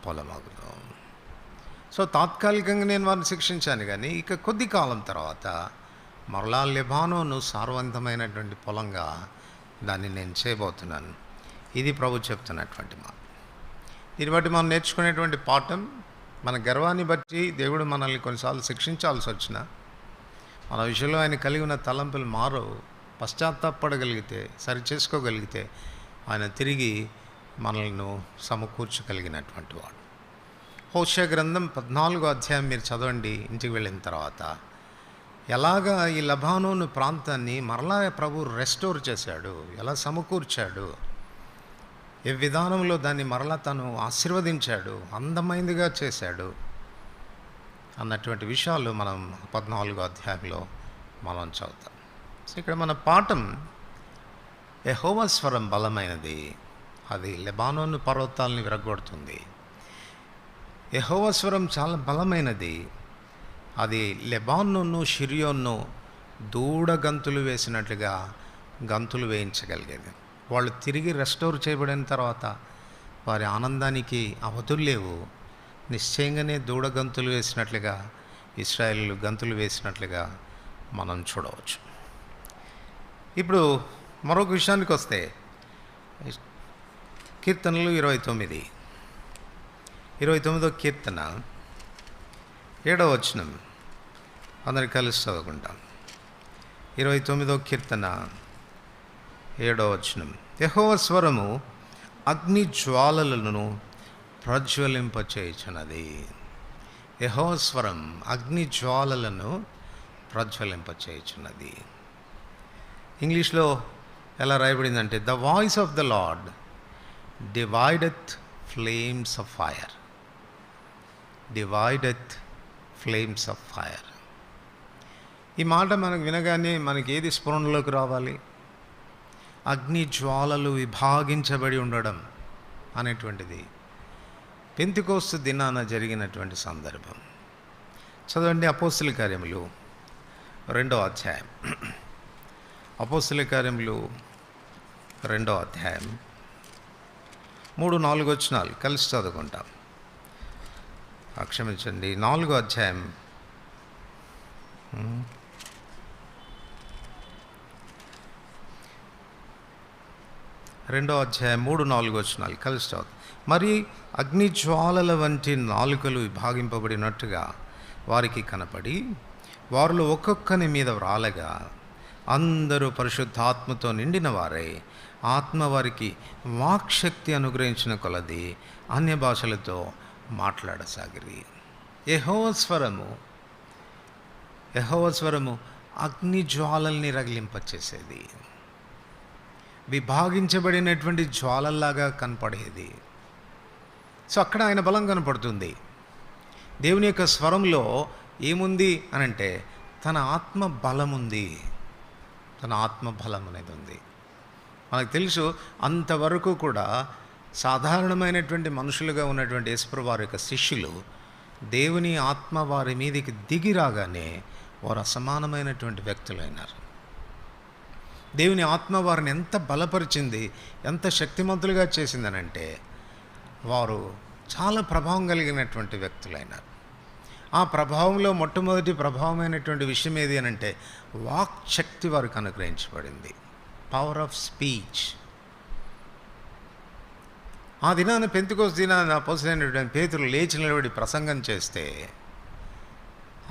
A: పొలమగును. సో తాత్కాలికంగా నేను వారిని శిక్షించాను, కానీ ఇక కొద్ది కాలం తర్వాత మరలా లెబానోను సారవంతమైనటువంటి పొలంగా దాన్ని నేను చేయబోతున్నాను. ఇది ప్రభు చెప్తున్నటువంటి మాట. దీన్ని బట్టి మనం నేర్చుకునేటువంటి పాఠం, మన గర్వాన్ని బట్టి దేవుడు మనల్ని కొన్నిసార్లు శిక్షించాల్సి వచ్చిన, మన విషయంలో ఆయన కలిగి ఉన్న తలంపులు మారవు, పశ్చాత్తాపడగలిగితే, సరి చేసుకోగలిగితే ఆయన తిరిగి మనల్ని సమకూర్చగలిగినటువంటి వాడు. హోషేయ గ్రంథం 14వ అధ్యాయం మీరు చదవండి ఇంటికి వెళ్ళిన తర్వాత. ఎలాగా ఈ లెబానోను ప్రాంతాన్ని మరలా ప్రభు రెస్టోర్ చేశాడు, ఎలా సమకూర్చాడు, ఏ విధానంలో దాన్ని మరలా తను ఆశీర్వదించాడు, అందమైనదిగా చేశాడు అన్నటువంటి విషయాలు మనం 14వ అధ్యాయంలో మనం చదువుతాం. సో ఇక్కడ మన పాఠం, యెహోవా స్వరం బలమైనది, అది లెబానోను పర్వతాలని విరగొడుతుంది. యెహోవా స్వరం చాలా బలమైనది, అది లెబానోను షిరియోను దూడ గంతులు వేసినట్లుగా గంతులు వేయించగలిగేది. వాళ్ళు తిరిగి రెస్టోర్ చేయబడిన తర్వాత వారి ఆనందానికి అవధులు లేవు. నిశ్చయంగానే దూడ గంతులు వేసినట్లుగా, ఇశ్రాయేలు గంతులు వేసినట్లుగా మనం చూడవచ్చు. ఇప్పుడు మరొక విషయానికి వస్తే, కీర్తనలు 29వ కీర్తన 7వ వచనం అందరికి కలిసి చదువుకుంటాం. 29వ కీర్తన 7వ వచనం. యెహోవా స్వరము అగ్ని జ్వాలలను ప్రజ్వలింపచేయుచున్నది. యెహోవా స్వరం అగ్ని జ్వాలలను ప్రజ్వలింపచేయుచున్నది. ఇంగ్లీష్లో ఎలా రాయబడిందంటే, the voice of the Lord divideth flames of fire. Divideth flames of fire. ఈ మాట మనకు వినగానే మనకి ఏది స్ఫురణలోకి రావాలి? అగ్ని జ్వాలలు విభాగించబడి ఉండడం అనేటువంటిది పెంతెకోస్తు దినాన జరిగినటువంటి సందర్భం. చదవండి అపోస్తల కార్యములు 2వ అధ్యాయం. అపోస్తల కార్యములు 2వ అధ్యాయం 3-4 వచనాలు కలిసి చదువుకుంటాం. క్షమించండి 4వ అధ్యాయం 2వ అధ్యాయం 3-4 వచనాలు కలిసి చదువు. మరి అగ్ని జ్వాలల వంటి నాలుకలు విభాగింపబడినట్టుగా వారికి కనపడి వారిలో ఒక్కొక్కని మీద వ్రాలగా అందరూ పరిశుద్ధాత్మతో నిండిన వారై ఆత్మ వారికి వాక్శక్తి అనుగ్రహించిన కొలది అన్య భాషలతో మాట్లాడసాగిరి. యెహోవా స్వరము అగ్ని జ్వాలల్ని రగిలింపచేసేది, విభాగించబడినటువంటి జ్వాలల్లాగా కనపడేది. సో అక్కడ ఆయన బలం కనపడుతుంది. దేవుని యొక్క స్వరంలో ఏముంది అనంటే తన ఆత్మ బలం ఉంది, తన ఆత్మ బలం అనేది ఉంది. మనకు తెలుసు, అంతవరకు కూడా సాధారణమైనటువంటి మనుషులుగా ఉన్నటువంటి యేసుప్రభువు వారి యొక్క శిష్యులు దేవుని ఆత్మ వారి మీదకి దిగి రాగానే వారు అసమానమైనటువంటి వ్యక్తులైనారు. దేవుని ఆత్మ వారిని ఎంత బలపరిచింది, ఎంత శక్తిమంతులుగా చేసిందనంటే వారు చాలా ప్రభావం కలిగినటువంటి వ్యక్తులైనారు. ఆ ప్రభావంలో మొట్టమొదటి ప్రభావమైనటువంటి విషయం ఏది అనంటే వాక్ శక్తి వారికి అనుగ్రహించబడింది, పవర్ ఆఫ్ స్పీచ్. ఆ దినాన పెంతెకోస్తు దినాన అపోస్తలుడైన పేతురు లేచి నిలబడి ప్రసంగం చేస్తే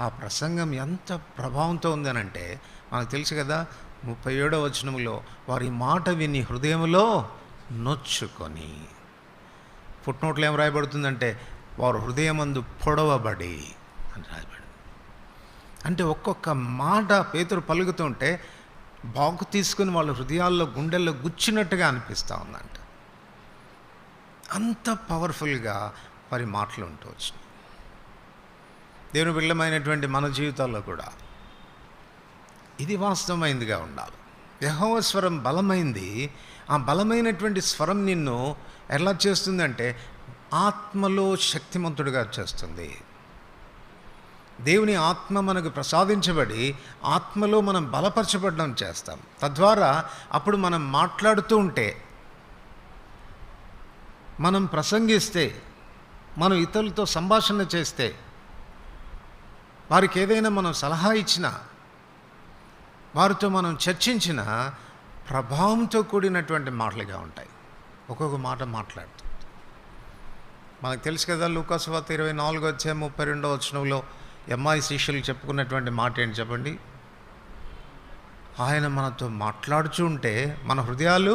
A: ఆ ప్రసంగం ఎంత ప్రభావంతో ఉందనంటే మనకు తెలుసు కదా, 37వ వచనంలో వారి మాట విని హృదయంలో నొచ్చుకొని, ఫుట్నోట్లో ఏం రాయబడుతుందంటే వారు హృదయమందు పొడవబడి అని రాయబడి. అంటే ఒక్కొక్క మాట పేతురు పలుకుతుంటే బాగు తీసుకుని వాళ్ళ హృదయాల్లో గుండెల్లో గుచ్చినట్టుగా అనిపిస్తూ ఉందంట. అంత పవర్ఫుల్గా వారి మాటలు ఉంటూ వచ్చినాయి. దేవుని బిడ్డలమైనటువంటి మన జీవితాల్లో కూడా ఇది వాస్తవమైందిగా ఉండాలి. యెహోవా స్వరం బలమైంది. ఆ బలమైనటువంటి స్వరం నిన్ను ఎలా చేస్తుందంటే ఆత్మలో శక్తిమంతుడిగా చేస్తుంది. దేవుని ఆత్మ మనకు ప్రసాదించబడి ఆత్మలో మనం బలపరచబడడం చేస్తాం. తద్వారా అప్పుడు మనం మాట్లాడుతూ ఉంటే, మనం ప్రసంగిస్తే, మనం ఇతరులతో సంభాషణ చేస్తే, వారికి ఏదైనా మనం సలహా ఇచ్చినా, వారితో మనం చర్చించిన ప్రభావంతో కూడినటువంటి మాటలుగా ఉంటాయి. ఒక్కొక్క మాట మాట్లాడుతూ మనకు తెలుసు కదా, లూకా సువార్త 24:32 ఎమ్మాయి శిష్యులు చెప్పుకున్నటువంటి మాట ఏంటి చెప్పండి? ఆయన మనతో మాట్లాడుచూ ఉంటే మన హృదయాలు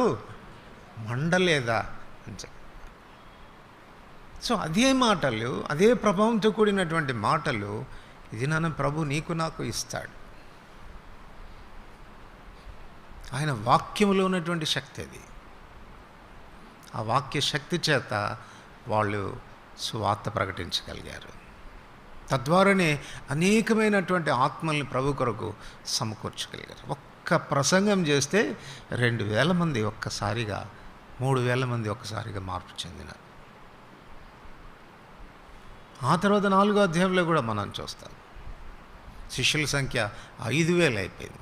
A: మండలేదా అని చెప్పి. సో అదే మాటలు, అదే ప్రభావంతో కూడినటువంటి మాటలు ఇది నన్ను ప్రభు నీకు నాకు ఇస్తాడు. ఆయన వాక్యంలో ఉన్నటువంటి శక్తి అది. ఆ వాక్య శక్తి చేత వాళ్ళు సువార్త ప్రకటించగలిగారు. తద్వారానే అనేకమైనటువంటి ఆత్మల్ని ప్రభు కొరకు సమకూర్చగలిగారు. ఒక్క ప్రసంగం చేస్తే 2,000 మంది ఒక్కసారిగా, 3,000 మంది ఒక్కసారిగా మార్పు చెందినారు. ఆ తర్వాత 4వ అధ్యాయంలో కూడా మనం చూస్తాం, శిష్యుల సంఖ్య 5,000 అయిపోయింది.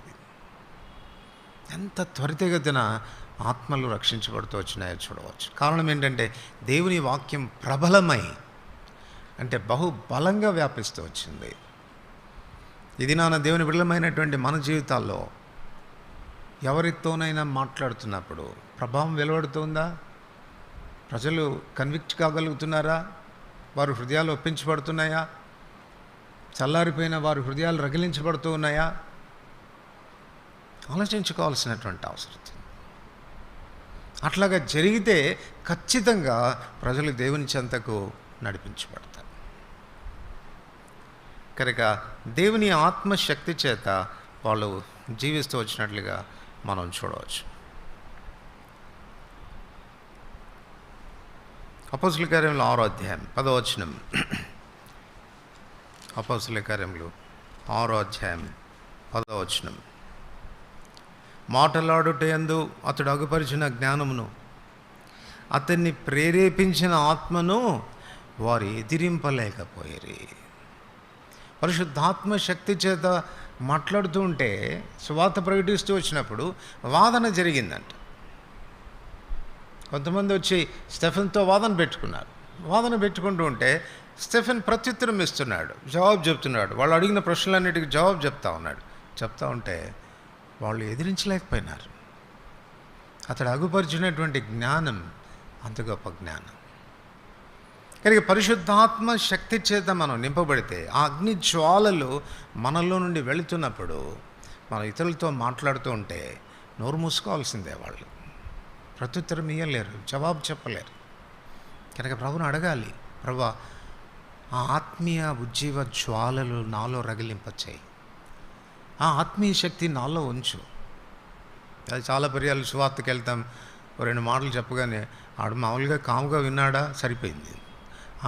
A: ఎంత త్వరితగతిన ఆత్మలు రక్షించబడుతూ వచ్చినాయో చూడవచ్చు. కారణం ఏంటంటే దేవుని వాక్యం ప్రబలమై, అంటే బహుబలంగా వ్యాపిస్తూ వచ్చింది. ఇది నాన్న దేవుని బిడ్డలమైనటువంటి మన జీవితాల్లో ఎవరితోనైనా మాట్లాడుతున్నప్పుడు ప్రభావం వెలువడుతుందా? ప్రజలు కన్విక్ట్ కాగలుగుతున్నారా? వారి హృదయాలు ఒప్పించబడుతున్నాయా? చల్లారిపోయిన వారి హృదయాలు రగిలించబడుతూ ఉన్నాయా? ఆలోచించుకోవాల్సినటువంటి అవసరం. అట్లాగా జరిగితే ఖచ్చితంగా ప్రజలు దేవుని చెంతకు నడిపించబడతారు. కనుక దేవుని ఆత్మశక్తి చేత వాళ్ళు జీవిస్తూ వచ్చినట్లుగా మనం చూడవచ్చు. అపోస్తలుల కార్యములు 6వ అధ్యాయం 10వ వచనం. అపోస్తలుల కార్యములు 6వ అధ్యాయం 10వ వచనం. మాటలాడుటయందు అతడు అగుపరిచిన జ్ఞానమును, అతన్ని ప్రేరేపించిన ఆత్మను వారు ఎదిరింపలేకపోయారు. పరిశుద్ధాత్మ శక్తి చేత మాట్లాడుతూ ఉంటే, సువార్త ప్రకటిస్తూ వచ్చినప్పుడు వాదన జరిగిందంట. కొంతమంది వచ్చి స్టెఫెన్తో వాదన పెట్టుకున్నారు. వాదన పెట్టుకుంటూ ఉంటే స్టెఫెన్ ప్రత్యుత్తరం ఇస్తున్నాడు, జవాబు చెప్తున్నాడు. వాళ్ళు అడిగిన ప్రశ్నలన్నిటికీ జవాబు చెప్తా ఉంటే వాళ్ళు ఎదిరించలేకపోయినారు. అతడు అగుపరిచినటువంటి జ్ఞానం అంత గొప్ప జ్ఞానం. కనుక పరిశుద్ధాత్మ శక్తి చేత మనం నింపబడితే, ఆ అగ్ని జ్వాలలు మనలో నుండి వెళుతున్నప్పుడు మనం ఇతరులతో మాట్లాడుతూ ఉంటే నోరు మూసుకోవాల్సిందే. వాళ్ళు ప్రత్యుత్తరం ఇయ్యలేరు, జవాబు చెప్పలేరు. కనుక ప్రభుని అడగాలి, ప్రభువా ఆ ఆత్మీయ ఉజ్జీవ జ్వాలలు నాలో రగిలింపచేయి, ఆ ఆత్మీయ శక్తి నాలో ఉంచు. అది చాలా పర్యాలు సువార్తకి వెళ్తాం, 2 మాటలు చెప్పగానే ఆడు మామూలుగా కాముగా విన్నాడా, సరిపోయింది.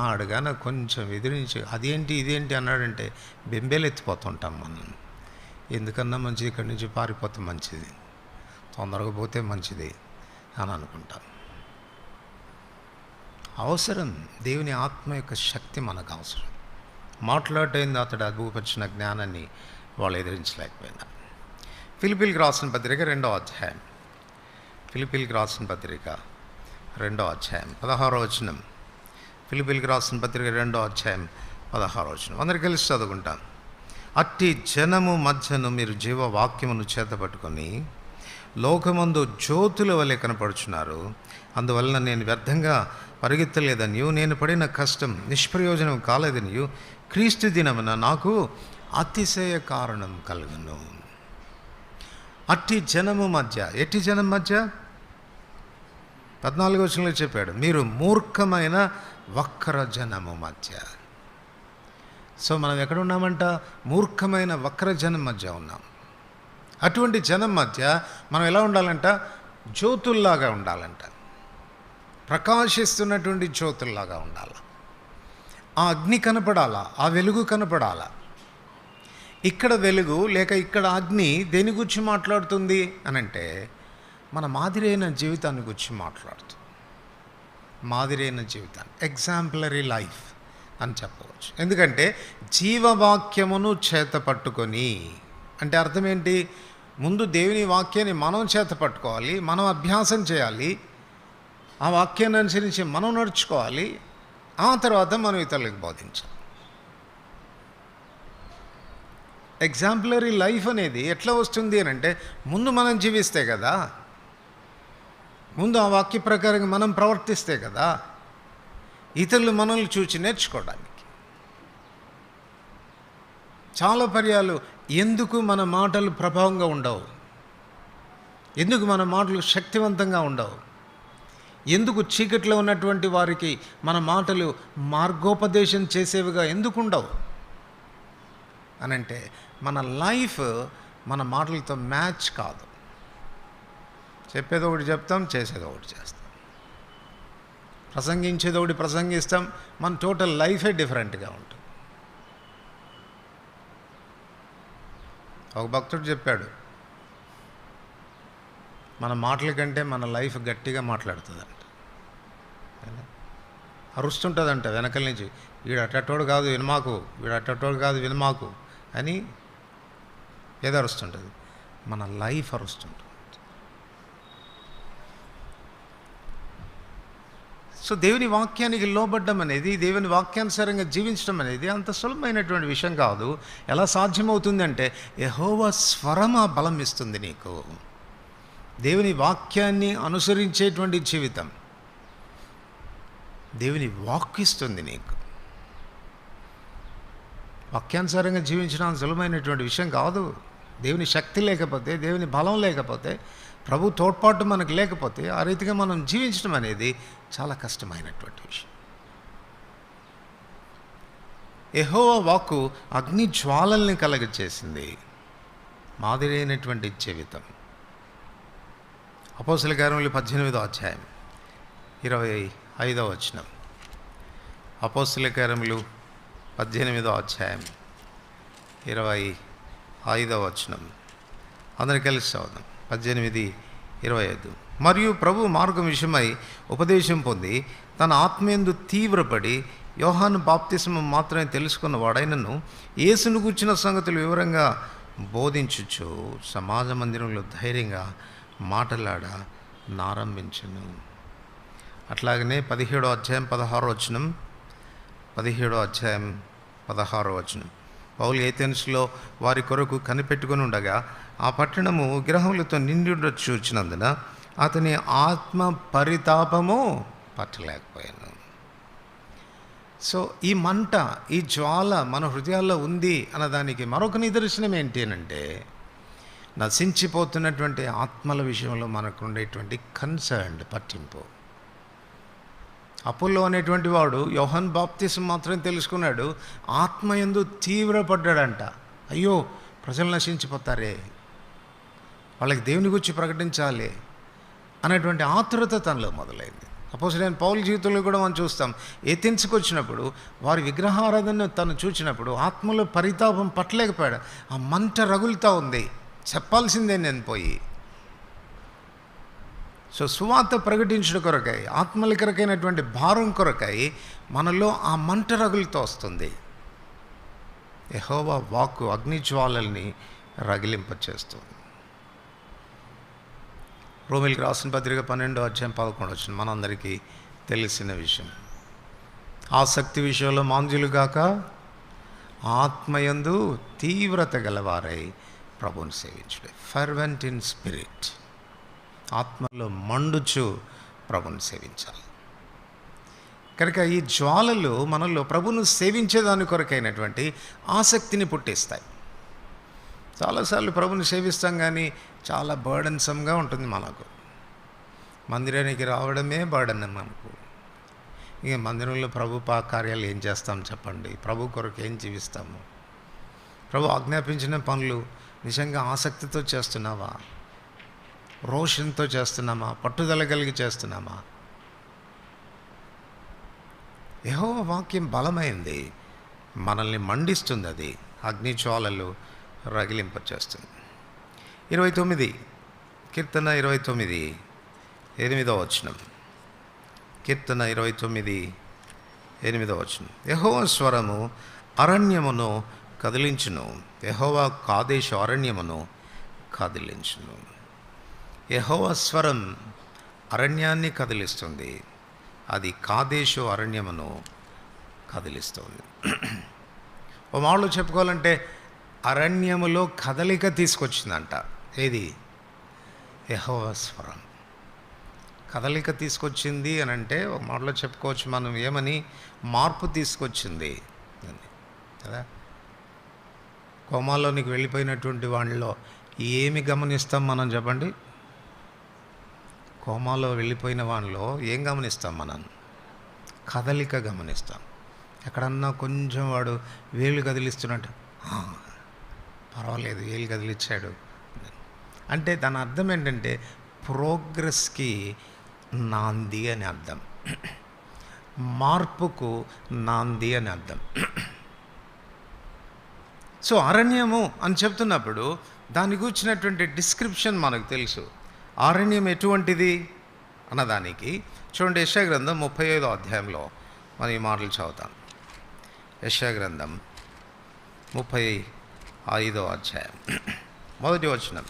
A: ఆడుగాన కొంచెం ఎదిరించి అదేంటి ఇదేంటి అన్నాడంటే బెంబేలు ఎత్తిపోతుంటాం మనం. ఎందుకన్నా మంచిది, ఇక్కడి నుంచి పారిపోతే మంచిది, తొందరగా పోతే మంచిది అని అనుకుంటాం. అవసరం, దేవుని ఆత్మ యొక్క శక్తి మనకు అవసరం. మాట్లాడేంది అతడు అభిపరిచిన జ్ఞానాన్ని వాళ్ళు ఎదిరించలేకపోయినారు. ఫిలిప్పీలకు రాసిన పత్రిక 2వ అధ్యాయం. ఫిలిప్పీలకు రాసిన పత్రిక 2వ అధ్యాయం 16వ వచనం. ఫిలిప్పీలకు రాసిన పత్రిక 2వ అధ్యాయం 16వ వచనం. అందరు కలిసి చదువుకుంటాం. అట్టి జనము మధ్యను మీరు జీవవాక్యమును చేతపట్టుకొని లోకమందు జ్యోతుల వలె కనపడుచున్నారు. అందువలన నేను వ్యర్థంగా పరిగెత్తలేదనియు, నేను పడిన కష్టం నిష్ప్రయోజనం కాలేదనియు, క్రీస్తు దినమున నాకు అతిశయ కారణం కలుగును. అట్టి జనము మధ్య, ఎట్టి జనం మధ్య 14వ వచనంలో చెప్పాడు, మీరు మూర్ఖమైన వక్ర జనము మధ్య. సో మనం ఎక్కడ ఉన్నామంట? మూర్ఖమైన వక్ర జనం మధ్య ఉన్నాం. అటువంటి జనం మధ్య మనం ఎలా ఉండాలంట? జ్యోతుల్లాగా ఉండాలంట. ప్రకాశిస్తున్నటువంటి జ్యోతుల్లాగా ఉండాలి. ఆ అగ్ని కనపడాలా, ఆ వెలుగు కనపడాలా. ఇక్కడ వెలుగు లేక ఇక్కడ అగ్ని దేని గురించి మాట్లాడుతుంది అని అంటే, మన మాదిరైన జీవితాన్ని గురించి మాట్లాడుతుంది. మాదిరైన జీవితాన్ని, ఎగ్జాంపులరీ లైఫ్ అని చెప్పవచ్చు. ఎందుకంటే జీవవాక్యమును చేత పట్టుకొని అంటే అర్థం ఏంటి? ముందు దేవుని వాక్యాన్ని మనం చేత పట్టుకోవాలి, మనం అభ్యాసం చేయాలి, ఆ వాక్యాన్ని అనుసరించి మనం నడుచుకోవాలి, ఆ తర్వాత మనం ఇతరులకు బోధించాలి. ఎగ్జాంపులరీ లైఫ్ అనేది ఎట్లా వస్తుంది అని అంటే, ముందు మనం జీవిస్తే కదా, ముందు ఆ వాక్య ప్రకారంగా మనం ప్రవర్తిస్తే కదా ఇతరులు మనల్ని చూసి నేర్చుకోవడానికి. చాలా పర్యాలు ఎందుకు మన మాటలు ప్రభావంగా ఉండవు, ఎందుకు మన మాటలు శక్తివంతంగా ఉండవు, ఎందుకు చీకట్లో ఉన్నటువంటి వారికి మన మాటలు మార్గోపదేశం చేసేవిగా ఎందుకు ఉండవు అనంటే, మన లైఫ్ మన మాటలతో మ్యాచ్ కాదు. చెప్పేది ఒకటి చెప్తాం, చేసేది ఒకటి చేస్తాం. ప్రసంగించేది ఒకటి ప్రసంగిస్తాం, మన టోటల్ లైఫే డిఫరెంట్గా ఉంటుంది. ఒక భక్తుడు చెప్పాడు, మన మాటల కంటే మన లైఫ్ గట్టిగా మాట్లాడుతుందంట, అరుస్తుంటుందంట వెనకల నుంచి, వీడు అట్టటోడు కాదు వినమాకు, వీడు అట్టటోడు కాదు వినమాకు అని ఏదో అరుస్తుంటుంది. మన లైఫ్ అరుస్తుంటుంది. సో దేవుని వాక్యానికి లోబడ్డం అనేది, దేవుని వాక్యానుసారంగా జీవించడం అనేది అంత సులభమైనటువంటి విషయం కాదు. ఎలా సాధ్యమవుతుందంటే, యెహోవా స్వరం ఆ బలం ఇస్తుంది నీకు. దేవుని వాక్యాన్ని అనుసరించేటువంటి జీవితం దేవుని వాక్కు ఇస్తుంది నీకు. వాక్యానుసారంగా జీవించడం సులభమైనటువంటి విషయం కాదు. దేవుని శక్తి లేకపోతే, దేవుని బలం లేకపోతే, ప్రభు తోడ్పాటు మనకు లేకపోతే ఆ రీతిగా మనం జీవించడం అనేది చాలా కష్టమైనటువంటి విషయం. యెహోవా వాక్కు అగ్ని జ్వాలల్ని కలగచేసింది. మాదిరైనటువంటి జీవితం. అపోస్తల కార్యములు 18వ అధ్యాయం 25వ వచనం. అపోస్తల కార్యములు 18వ అధ్యాయం 25వ వచనం. అందరికీ కలిసి చదువుదాం. 18:25. మరియు ప్రభు మార్గం విషయమై ఉపదేశం పొంది తన ఆత్మయందు తీవ్రపడి యోహాను బాప్తిస్మం మాత్రమే తెలుసుకున్న వాడైనను యేసును గూర్చిన సంగతులు వివరంగా బోధించుచు సమాజ మందిరంలో ధైర్యంగా మాటలాడ నారంభించును. అట్లాగనే 17వ అధ్యాయం 16వ వచనం. 17వ అధ్యాయం 16వ వచనం. పౌలు ఏథెన్సులో వారి కొరకు కనిపెట్టుకుని ఉండగా ఆ పట్టణము విగ్రహములతో నిండి చూచినందున అతని ఆత్మ పరితాపము పట్టలేకపోయాను. సో ఈ మంట, ఈ జ్వాల మన హృదయాల్లో ఉంది అన్నదానికి మరొక నిదర్శనం ఏంటి అంటే, నశించిపోతున్నటువంటి ఆత్మల విషయంలో మనకు ఉండేటువంటి కన్సర్న్, పట్టింపు. అపోల్లో అనేటువంటి వాడు యోహాను బాప్తిస్మం మాత్రం తెలుసుకున్నాడు, ఆత్మయందు తీవ్రపడ్డాడంట. అయ్యో ప్రజలు నశించిపోతారే, వాళ్ళకి దేవుని గురించి ప్రకటించాలి అనేటువంటి ఆతురత తనలో మొదలైంది. అపోస్తలుడైన పౌలు జీవితంలో కూడా మనం చూస్తాం. ఏథెన్స్కి వచ్చినప్పుడు వారి విగ్రహారాధన తను చూసినప్పుడు ఆత్మలో పరితాపం పట్టలేకపోయాడు. ఆ మంట రగులుతూ ఉంది, చెప్పాల్సిందే నేను పోయి. సో సువార్త ప్రకటించడం కొరకై, ఆత్మల కొరకైనటువంటి భారం కొరకై మనలో ఆ మంట రగులుతూ వస్తుంది. యెహోవా వాక్కు అగ్నిజ్వాలల్ని రగిలింపచేస్తుంది. రోమీయులకు రాసిన పత్రిక 12వ అధ్యాయం 11వ వచనం మనందరికీ తెలిసిన విషయం. ఆసక్తి విషయంలో మాంద్యులుగాక ఆత్మయందు తీవ్రత గలవారై ప్రభువుని సేవించుడే. ఫర్వెంట్ ఇన్ స్పిరిట్, ఆత్మలో మండుచు ప్రభువుని సేవించాలి. కనుక ఈ జ్వాలలు మనలో ప్రభువును సేవించేదాని కొరకైనటువంటి ఆసక్తిని పుట్టిస్తాయి. చాలాసార్లు ప్రభుని సేవిస్తాం కానీ చాలా బర్డన్సమ్గా ఉంటుంది మనకు. మందిరానికి రావడమే బర్డన్ మనకు. ఇక మందిరంలో ప్రభు కార్యాలు ఏం చేస్తాం చెప్పండి? ప్రభు కొరకు ఏం జీవిస్తాము? ప్రభు ఆజ్ఞాపించిన పనులు నిజంగా ఆసక్తితో చేస్తున్నావా? రోషంతో చేస్తున్నామా? పట్టుదల కలిగి చేస్తున్నామా? యెహోవా వాక్యం బలమైంది, మనల్ని మండిస్తుంది. అది అగ్నిజ్వాలలు రగిలింపచేస్తుంది. 29 కీర్తన 29 8వ వచనం. కీర్తన 29 8వ వచనం. యెహోవా స్వరము అరణ్యమును కదిలించును, యెహోవా కాదేశు అరణ్యమును కదిలించును. యెహోవా స్వరం అరణ్యాన్ని కదిలిస్తుంది, అది కాదేశు అరణ్యమును కదిలిస్తుంది. ఓ మాటలో చెప్పుకోవాలంటే అరణ్యములో కదలిక తీసుకొచ్చిందంట. ఏది? యెహోవా స్వరం కదలిక తీసుకొచ్చింది అని అంటే ఒక మాటలో చెప్పుకోవచ్చు మనం ఏమని? మార్పు తీసుకొచ్చింది అని కదా. కోమాలోనికి వెళ్ళిపోయినటువంటి వాళ్ళలో ఏమి గమనిస్తాం మనం చెప్పండి? కోమాలో వెళ్ళిపోయిన వాళ్ళలో ఏం గమనిస్తాం మనం? కదలిక గమనిస్తాం. ఎక్కడన్నా కొంచెం వాడు వేలు కదిలిస్తున్నట్టు, పర్వాలేదు వేలు కదిలిచ్చాడు అంటే దాని అర్థం ఏంటంటే ప్రోగ్రెస్కి నాంది అని అర్థం, మార్పుకు నాంది అని అర్థం. సో అరణ్యము అని చెప్తున్నప్పుడు దాని గురించినటువంటి డిస్క్రిప్షన్ మనకు తెలుసు. అరణ్యం ఎటువంటిది అన్నదానికి చూడండి, యెషయా గ్రంథం 35వ అధ్యాయంలో మనం ఈ మాటలు చదువుతాం. యెషయా గ్రంథం 35వ అధ్యాయం మొదటి వచనం.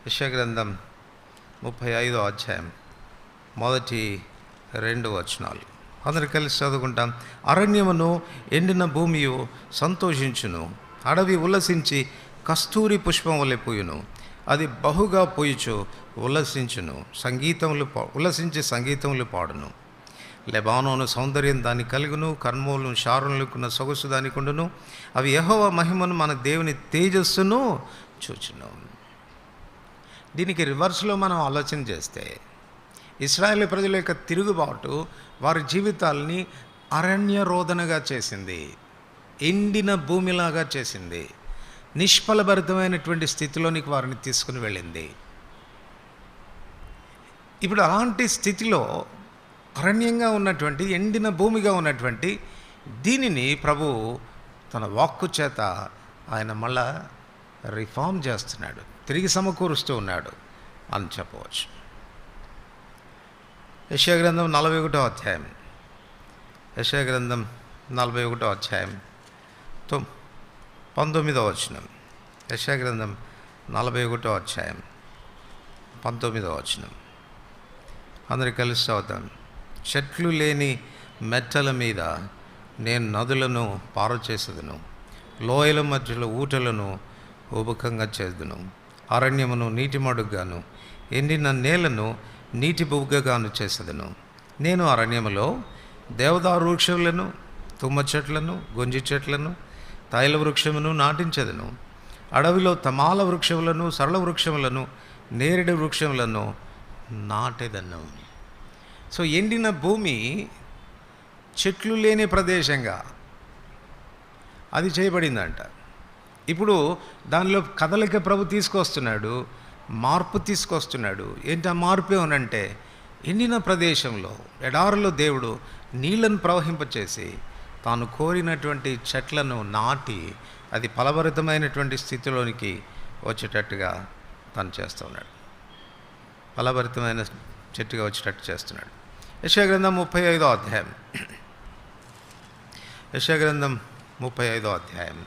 A: యెషయా గ్రంథం 35వ అధ్యాయం మొదటి 2 వచనాలు అందరు కలిసి చదువుకుంటాం. అరణ్యమును ఎండిన భూమియు సంతోషించును, అడవి ఉల్లసించి కస్తూరి పుష్పం వలె పూయును, అది బహుగా పూయుచు ఉల్లసించును, ఉల్లసించి సంగీతములు పాడును. లెబానోను సౌందర్యం దాన్ని కలుగును, కర్మూలను షారునుకున్న సొగసు దానికి ఉండును. అవి యెహోవా మహిమను మన దేవుని తేజస్సును చూచును. దీనికి రివర్స్లో మనం ఆలోచన చేస్తే ఇశ్రాయేలు ప్రజల యొక్క తిరుగుబాటు వారి జీవితాలని అరణ్య రోదనగా చేసింది, ఎండిన భూమిలాగా చేసింది, నిష్ఫలభరితమైనటువంటి స్థితిలోనికి వారిని తీసుకుని వెళ్ళింది. ఇప్పుడు అలాంటి స్థితిలో అరణ్యంగా ఉన్నటువంటి ఎండిన భూమిగా ఉన్నటువంటి దీనిని ప్రభు తన వాక్కు చేత ఆయన మళ్ళా రిఫార్మ్ చేస్తున్నాడు, తిరిగి సమకూరుస్తూ ఉన్నాడు అని చెప్పవచ్చు. యెషయా గ్రంథం 41వ అధ్యాయం, యెషయా గ్రంథం 41వ అధ్యాయం 19వ వచనం. యెషయా గ్రంథం 41వ అధ్యాయం 19వ వచనం అందరు కలిసి చదువుతాం. చెట్లు లేని మెట్టల మీద నేను నదులను పారచేసేదను, లోయల మధ్యలో ఊటలను ఉబుకంగా చేదును, అరణ్యమును నీటి మడుగ్గాను ఎండిన నేలను నీటి బుగ్గగాను చేసేదను. నేను అరణ్యములో దేవదారు వృక్షములను, తుమ్మ చెట్లను, గొంజి చెట్లను, తైల వృక్షమును నాటించెదను. అడవిలో తమాల వృక్షములను, సరళ వృక్షములను, నేరేడు వృక్షములను నాటెదను. సో ఎండిన భూమి చెట్లు లేని ప్రదేశంగా అది చేయబడిందంట. ఇప్పుడు దానిలో కదలిక ప్రభు తీసుకొస్తున్నాడు, మార్పు తీసుకొస్తున్నాడు. ఏంటి ఆ మార్పు ఏమనంటే, ఎండిన ప్రదేశంలో ఎడారిలో దేవుడు నీళ్లను ప్రవహింపచేసి తాను కోరినటువంటి చెట్లను నాటి అది ఫలభరితమైనటువంటి స్థితిలోనికి వచ్చేటట్టుగా తను చేస్తున్నాడు, ఫలభరితమైన చెట్టుగా వచ్చేటట్టు చేస్తున్నాడు. యెషయా గ్రంథం 35వ అధ్యాయం, యెషయా గ్రంథం 35వ అధ్యాయం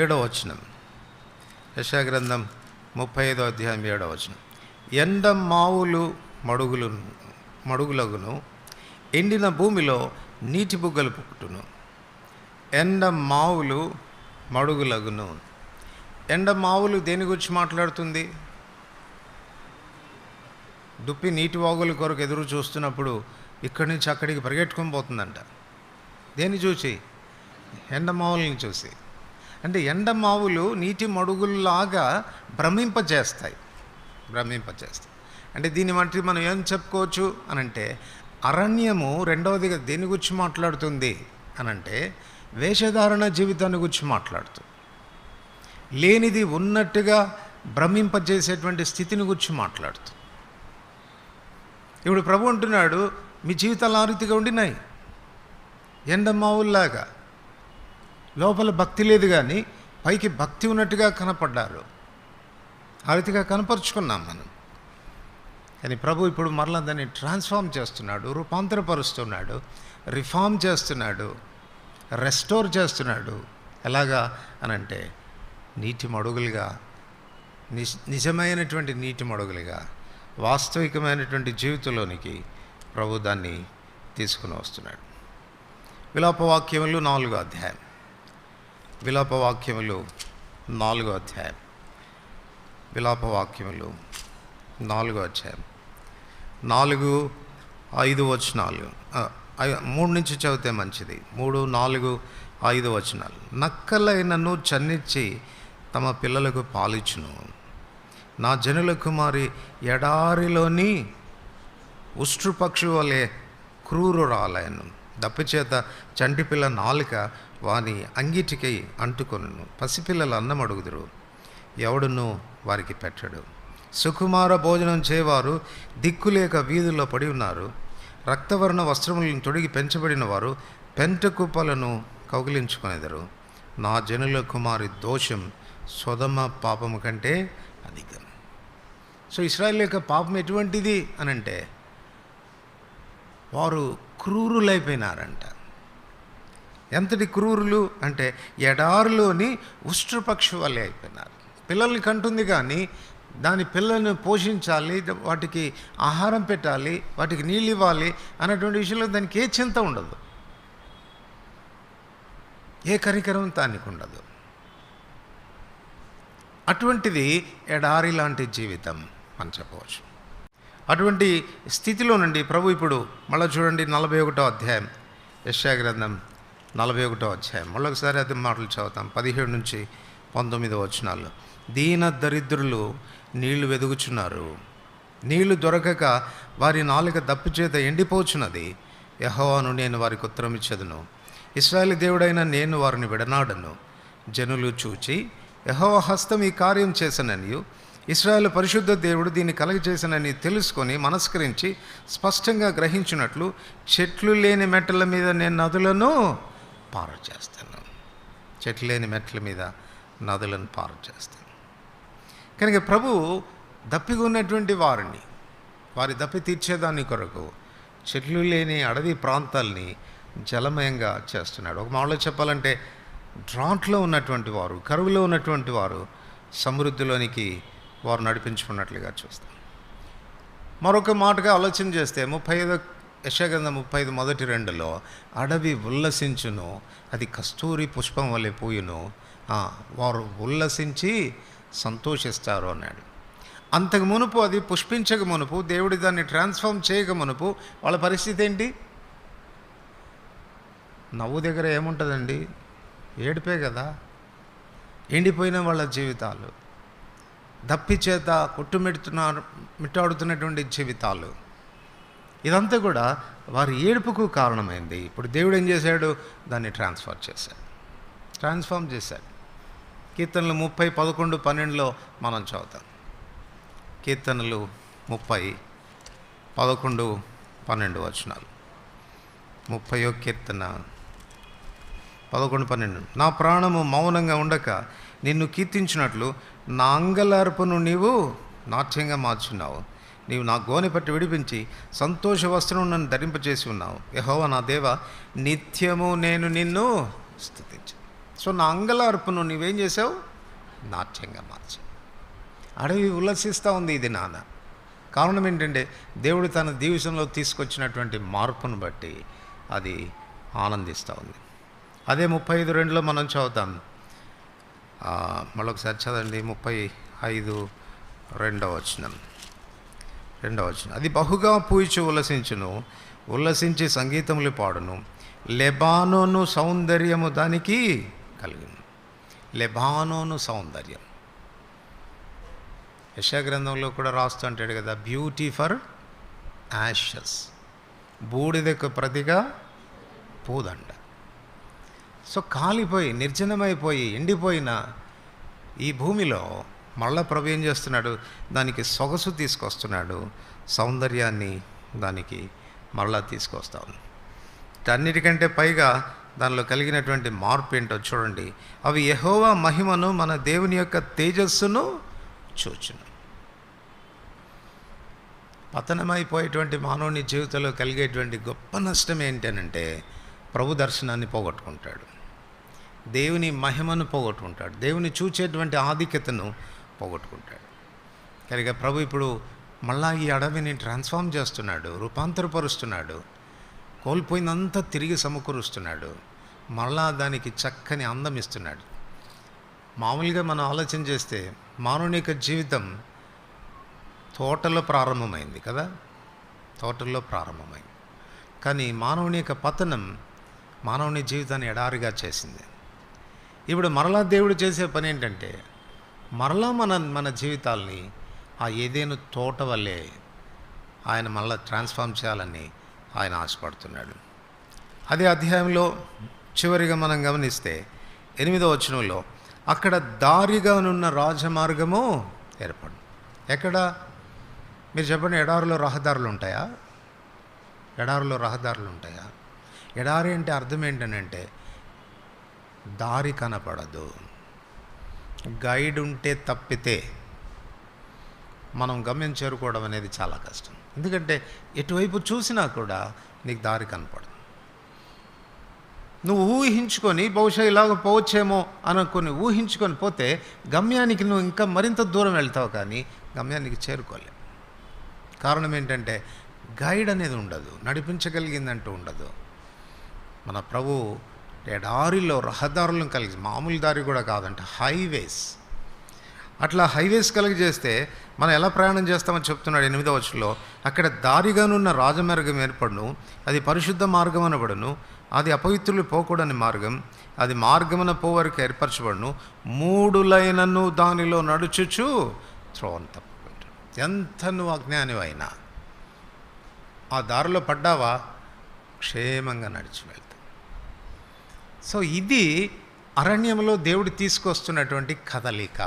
A: 7వ వచనం. యెషయా గ్రంథం 35వ అధ్యాయం 7వ వచనం. ఎండ మావులు మడుగులగును, ఎండిన భూమిలో నీటి బుగ్గలు పుట్టును. ఎండ మావులు మడుగులగును. ఎండ మావులు దేని గురించి మాట్లాడుతుంది? దుప్పి నీటి వాగుల కొరకు ఎదురు చూస్తున్నప్పుడు ఇక్కడి నుంచి అక్కడికి పరిగెట్టుకొని పోతుందంట. దేన్ని చూసి? ఎండమావులని చూసి. అంటే ఎండమావులు నీటి మడుగుల్లాగా భ్రమింపజేస్తాయి. అంటే దీన్ని బట్టి మనం ఏం చెప్పుకోవచ్చు అనంటే, అరణ్యము రెండవదిగా దేని గురించి మాట్లాడుతుంది అనంటే వేషధారణ జీవితాన్ని గురించి మాట్లాడుతుంది. లేనిది ఉన్నట్టుగా భ్రమింపజేసేటువంటి స్థితిని గురించి మాట్లాడుతుంది. ఇప్పుడు ప్రభు అంటున్నాడు, మీ జీవితాలు ఆ రీతిగా ఉండినాయి, ఎండమావుల్లాగా. లోపల భక్తి లేదు కానీ పైకి భక్తి ఉన్నట్టుగా కనపడ్డారు. ఆ రీతిగా కనపరుచుకున్నాం మనం. కానీ ప్రభు ఇప్పుడు మరలా దాన్ని ట్రాన్స్ఫార్మ్ చేస్తున్నాడు, రూపాంతరపరుస్తున్నాడు, రిఫార్మ్ చేస్తున్నాడు, రెస్టోర్ చేస్తున్నాడు. ఎలాగా అనంటే నీటి మడుగులుగా, నిజమైనటువంటి నీటి మడుగులుగా, వాస్తవికమైనటువంటి జీవితంలోనికి ప్రభు దాన్ని తీసుకుని వస్తున్నాడు. విలాపవాక్యములు 4వ అధ్యాయం. విలాపవాక్యములు 4వ అధ్యాయం. విలాపవాక్యములు 4వ అధ్యాయం 4-5 వచనాలు. 3 నుంచి చదివితే మంచిది. 3, 4, 5 వచనాలు. నక్కలైనను చన్నిచ్చి తమ పిల్లలకు పాలిచ్చును. నా జనుల కుమారి ఎడారిలోని ఉష్ట్రపక్షి వలె క్రూరురాలయను. దప్పిచేత చంటిపిల్ల నాలుక వాని అంగిటికై అంటుకొనును. పసిపిల్లలు అన్నం అడుగుదురు, ఎవడును వారికి పెట్టడు. సుకుమార భోజనం చేయవారు దిక్కులేక వీధుల్లో పడి ఉన్నారు. రక్తవర్ణ వస్త్రములను తొడిగి పెంచబడిన వారు పెంట కుప్పలను కౌగిలించుకొనెదరు. నా జనుల కుమారి దోషం సొదమ పాపము కంటే అధికం. సో ఇశ్రాయేలు యొక్క పాపం ఎటువంటిది అనంటే, వారు క్రూరులైపోయినారంట. ఎంతటి క్రూరులు అంటే ఎడారిలోని ఉష్ట్రపక్షి వల్లే అయిపోయినారు. పిల్లల్ని కంటుంది కానీ దాని పిల్లలను పోషించాలి, వాటికి ఆహారం పెట్టాలి, వాటికి నీళ్ళు ఇవ్వాలి అన్నటువంటి విషయంలో దానికి ఏ చింత ఉండదు, ఏ కనికరం దానికి ఉండదు. అటువంటిది ఎడారి లాంటి జీవితం అని చెప్పవచ్చు. అటువంటి స్థితిలో నుండి ప్రభు ఇప్పుడు మళ్ళీ చూడండి 41వ అధ్యాయం, యెషయా గ్రంథం 41వ అధ్యాయం. మళ్ళొకసారి అది మాటలు చదువుతాం. 17-19 వచనాల్లో. దీన దరిద్రులు నీళ్లు వెదుగుచున్నారు, నీళ్లు దొరకక వారి నాలుక దప్పిచేత ఎండిపోచున్నది. యెహోవాను నేను వారికి ఉత్తరం ఇచ్చేదను, ఇశ్రాయేలు దేవుడైన నేను వారిని విడనాడను. జనులు చూచి యెహోవా హస్తం ఈ కార్యం చేసననియు ఇశ్రాయేలు పరిశుద్ధ దేవుడు దీన్ని కలగచేసనని తెలుసుకొని మనస్కరించి స్పష్టంగా గ్రహించినట్లు చెట్లు లేని మెట్టల మీద నేను నదులను పారు చేస్తాను. చెట్లు లేని మెట్ల మీద నదులను పారు చేస్తాను. కనుక ప్రభు దప్పిగా ఉన్నటువంటి వారి దప్పి తీర్చేదాని కొరకు చెట్లు లేని అడవి ప్రాంతాల్ని జలమయంగా చేస్తున్నాడు. ఒక మాటలో చెప్పాలంటే డ్రాట్లో ఉన్నటువంటి వారు, కరువులో ఉన్నటువంటి వారు సమృద్ధిలోనికి వారు నడిపించుకున్నట్లుగా చూస్తాం. మరొక మాటగా ఆలోచన చేస్తే 35 యెషయా గ్రంథం 35 మొదటి 2లో అడవి ఉల్లసించును, అది కస్తూరి పుష్పం వలె పూయును, వారు ఉల్లసించి సంతోషిస్తారు అన్నాడు. అంతకు మునుపు, అది పుష్పించక మునుపు, దేవుడి దాన్ని ట్రాన్స్ఫార్మ్ చేయక మునుపు వాళ్ళ పరిస్థితి ఏంటి? నవ్వు దగ్గర ఏముంటుందండి? ఏడిపే కదా. ఎండిపోయిన వాళ్ళ జీవితాలు, దప్పి చేత మిట్టాడుతున్నటువంటి జీవితాలు, ఇదంతా కూడా వారి ఏడుపుకు కారణమైంది. ఇప్పుడు దేవుడు ఏం చేశాడు? దాన్ని ట్రాన్స్ఫార్మ్ చేశాడు. కీర్తనలు 30:11-12లో మనం చదువుతాం. కీర్తనలు 30:11-12 వచనాలు. 30వ కీర్తన 11-12. నా ప్రాణము మౌనంగా ఉండక నిన్ను కీర్తించినట్లు నా అంగలార్పును నీవు నాట్యంగా మార్చున్నావు. నీవు నా గోనె పట్టి విడిపించి సంతోష వస్త్రం నన్ను ధరింపచేసి ఉన్నావు. యెహోవా నా దేవ, నిత్యము నేను నిన్ను స్తుతించు. సో నా అంగలార్పును నీవేం చేసావు? నాట్యంగా మార్చావు. అడవి ఉల్లసిస్తూ ఉంది ఇది నాన్న. కారణం ఏంటంటే దేవుడు తన జీవితంలో తీసుకొచ్చినటువంటి మార్పును బట్టి అది ఆనందిస్తూ ఉంది. అదే 35:2లో మనం చదువుతాం. మళ్ళొకసారి చదవండి. 35:2 వచనం. అది బహుగా పూయిచు ఉల్లసించును, ఉల్లసించి సంగీతములు పాడును. లెబానోను సౌందర్యము దానికి కలిగిన. లెబానోను సౌందర్యం యెషయా గ్రంథంలో కూడా రాస్తూ అంటాడు కదా, బ్యూటీ ఫర్ యాషెస్, బూడిదకు ప్రతిగా పూదండ. సో కాలిపోయి నిర్జనమైపోయి ఎండిపోయిన ఈ భూమిలో మళ్ళా ప్రభు ఏం చేస్తున్నాడు, దానికి సొగసు తీసుకొస్తున్నాడు, సౌందర్యాన్ని దానికి మళ్ళా తీసుకొస్తాను. అన్నిటికంటే పైగా దానిలో కలిగినటువంటి మార్పు ఏంటో చూడండి. అవి యెహోవా మహిమను, మన దేవుని యొక్క తేజస్సును చూచును. పతనమైపోయేటువంటి మానవుని జీవితంలో కలిగేటువంటి గొప్ప నష్టం ఏంటనంటే ప్రభు దర్శనాన్ని పోగొట్టుకుంటాడు, దేవుని మహిమను పోగొట్టుకుంటాడు, దేవుని చూచేటువంటి ఆధిక్యతను పోగొట్టుకుంటాడు. కనుక ప్రభు ఇప్పుడు మళ్ళా ఈ అడవిని ట్రాన్స్ఫార్మ్ చేస్తున్నాడు, రూపాంతరపరుస్తున్నాడు, కోల్పోయిందంతా తిరిగి సమకూరుస్తున్నాడు, మళ్ళా దానికి చక్కని అందం ఇస్తున్నాడు. మామూలుగా మనం ఆలోచన చేస్తే మానవుని యొక్క జీవితం తోటలో ప్రారంభమైంది కదా, తోటల్లో ప్రారంభమైంది. కానీ మానవుని యొక్క పతనం మానవుని జీవితాన్ని ఎడారిగా చేసింది. ఇప్పుడు మరలా దేవుడు చేసే పని ఏంటంటే మరలా మన జీవితాల్ని ఆ ఏదేను తోట వల్లే ఆయన మళ్ళీ ట్రాన్స్ఫార్మ్ చేయాలని ఆయన ఆశపడుతున్నాడు. అదే అధ్యాయంలో చివరిగా మనం గమనిస్తే 8వ వచనంలో అక్కడ దారిగానున్న రాజమార్గము ఏర్పడు. ఎక్కడ మీరు చెప్పండి, ఎడారిలో రహదారులు ఉంటాయా? ఎడారిలో రహదారులు ఉంటాయా? ఎడారి అంటే అర్థం ఏంటనంటే దారి కనపడదు. గైడ్ ఉంటే తప్పితే మనం గమ్యం చేరుకోవడం అనేది చాలా కష్టం. ఎందుకంటే ఎటువైపు చూసినా కూడా నీకు దారి కనపడదు. నువ్వు ఊహించుకొని బహుశా ఇలాగ పోవచ్చేమో అనుకుని ఊహించుకొని పోతే గమ్యానికి నువ్వు ఇంకా మరింత దూరం వెళ్తావు, కానీ గమ్యానికి చేరుకోలేవు. కారణం ఏంటంటే గైడ్ అనేది ఉండదు, నడిపించగలిగిందంటూ ఉండదు. మన ప్రభు ఎడారిలో రహదారులను కలిగి, మామూలు దారి కూడా కాదంట, హైవేస్. అట్లా హైవేస్ కలిగి చేస్తే మనం ఎలా ప్రయాణం చేస్తామని చెప్తున్నాడు 8వ వచనంలో. అక్కడ దారిగానున్న రాజమార్గం ఏర్పడును, అది పరిశుద్ధ మార్గం అనబడును, అది అపవిత్రులు పోకూడని మార్గం, అది మార్గమున పోవరకు ఏర్పరచబడును, 3 లైనను దానిలో నడుచుచు త్రోవను తప్పుకుంటాడు. ఎంత నువ్వు అజ్ఞానివైనా ఆ దారిలో పడ్డావా క్షేమంగా నడిచి వెళ్తావు. సో ఇది అరణ్యంలో దేవుడు తీసుకొస్తున్నటువంటి కదలిక.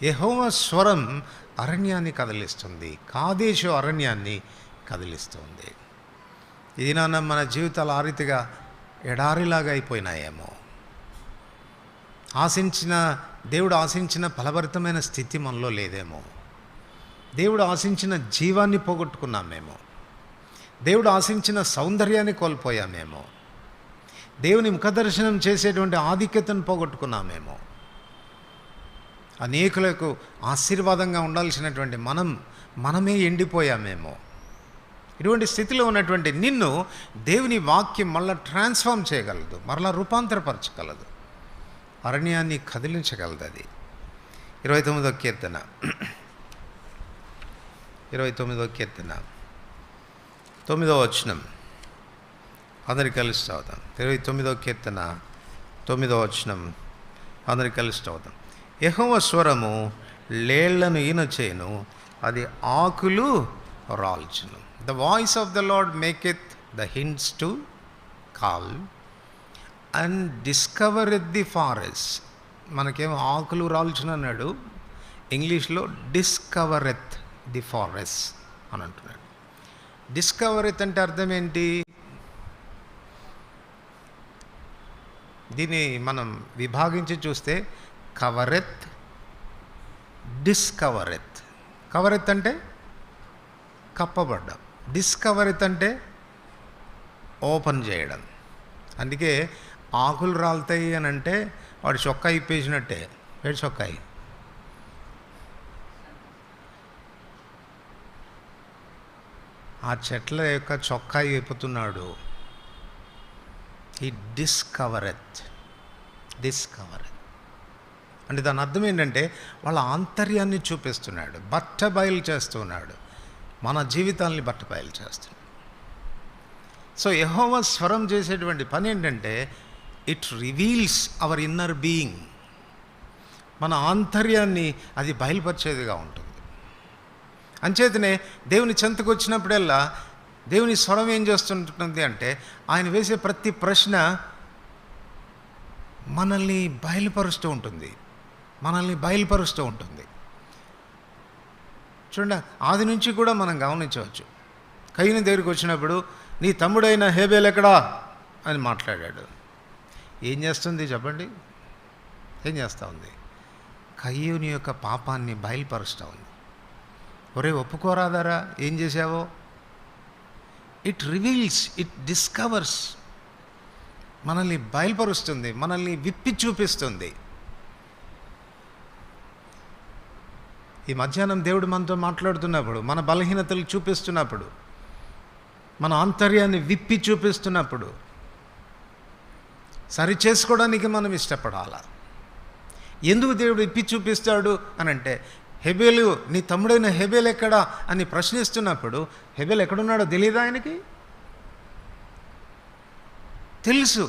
A: యెహోవా స్వరం అరణ్యాన్ని కదిలిస్తుంది, కాదేశు అరణ్యాన్ని కదిలిస్తుంది. ఇది నాన్న మన జీవితాలు ఆ రీతిగా ఎడారిలాగా అయిపోయినాయేమో. దేవుడు ఆశించిన ఫలభరితమైన స్థితి మనలో లేదేమో. దేవుడు ఆశించిన జీవాన్ని పోగొట్టుకున్నామేమో. దేవుడు ఆశించిన సౌందర్యాన్ని కోల్పోయామేమో. దేవుని ముఖదర్శనం చేసేటువంటి ఆధిక్యతను పోగొట్టుకున్నామేమో. అనేకులకు ఆశీర్వాదంగా ఉండాల్సినటువంటి మనమే ఎండిపోయామేమో. ఇటువంటి స్థితిలో ఉన్నటువంటి నిన్ను దేవుని వాక్యం మళ్ళీ ట్రాన్స్ఫార్మ్ చేయగలదు, మరలా రూపాంతరపరచగలదు, అరణ్యాన్ని కదిలించగలదు. అది 29వ కీర్తన 9వ వచనం అందరికి కలిసి చదువుతాం. 29వ కీర్తన 9వ వచనం అందరికి కలిసి చదువుతాం. యెహోవా స్వరము లేళ్లను ఈన చేయను, అది ఆకులు రాల్చును. The voice of the Lord maketh the hinds to call and discovereth the forest. మనకేమో ఆకులు రాల్చును అన్నాడు, ఇంగ్లీష్లో డిస్కవరెత్ ది ఫారెస్ట్ అని అంటున్నాడు. డిస్కవరెత్ అంటే అర్థం ఏంటి? దీన్ని మనం విభాగించి చూస్తే కవరెత్, డిస్కవరెత్. కవరెత్ అంటే కప్పబడ్డం, డిస్కవరెత్ అంటే ఓపెన్ చేయడం. అందుకే ఆకులు రాలుతాయి అని అంటే వాడు చొక్కా ఇప్పేసినట్టే. వేడి చొక్కాయి ఆ చెట్ల యొక్క చొక్కా విప్పుతున్నాడు. ఈ డిస్కవరెత్ అంటే దాని అర్థం ఏంటంటే వాళ్ళ ఆంతర్యాన్ని చూపిస్తున్నాడు, బట్టబయలు చేస్తున్నాడు, మన జీవితాల్ని బట్టబయలు చేస్తున్నాడు. సో యెహోవా స్వరం చేసేటువంటి పని ఏంటంటే it reveals hour inner being. మన ఆంతర్యాన్ని అది బయలుపరిచేదిగా ఉంటుంది. అంచేతనే దేవుని చెంతకు వచ్చినప్పుడల్లా దేవుని స్వరం ఏం చేస్తుంటుంది అంటే, ఆయన వేసే ప్రతి ప్రశ్న మనల్ని బయలుపరుస్తూ ఉంటుంది, మనల్ని బయలుపరుస్తూ ఉంటుంది. చూడండి, ఆది నుంచి కూడా మనం గమనించవచ్చు. కయీను దగ్గరికి వచ్చినప్పుడు నీ తమ్ముడైన హేబేల్ ఎక్కడా అని మాట్లాడాడు. ఏం చేస్తుంది చెప్పండి? ఏం చేస్తూ ఉంది? కయీను యొక్క పాపాన్ని బయలుపరుస్తూ ఉంది. ఒరే ఒప్పుకోరాదారా, ఏం చేశావో? ఇట్ రివీల్స్, ఇట్ డిస్కవర్స్, మనల్ని బయలుపరుస్తుంది, మనల్ని విప్పి చూపిస్తుంది. ఈ మధ్యాహ్నం దేవుడు మనతో మాట్లాడుతున్నప్పుడు, మన బలహీనతలు చూపిస్తున్నప్పుడు, మన ఆంతర్యాన్ని విప్పి చూపిస్తున్నప్పుడు సరి చేసుకోవడానికి మనం ఇష్టపడాలా. ఎందుకు దేవుడు విప్పి చూపిస్తాడు అని అంటే, హెబేలు నీ తమ్ముడైన హెబేల్ ఎక్కడా అని ప్రశ్నిస్తున్నప్పుడు, హెబేల్ ఎక్కడున్నాడో తెలియదా ఆయనకి? తెలుసు.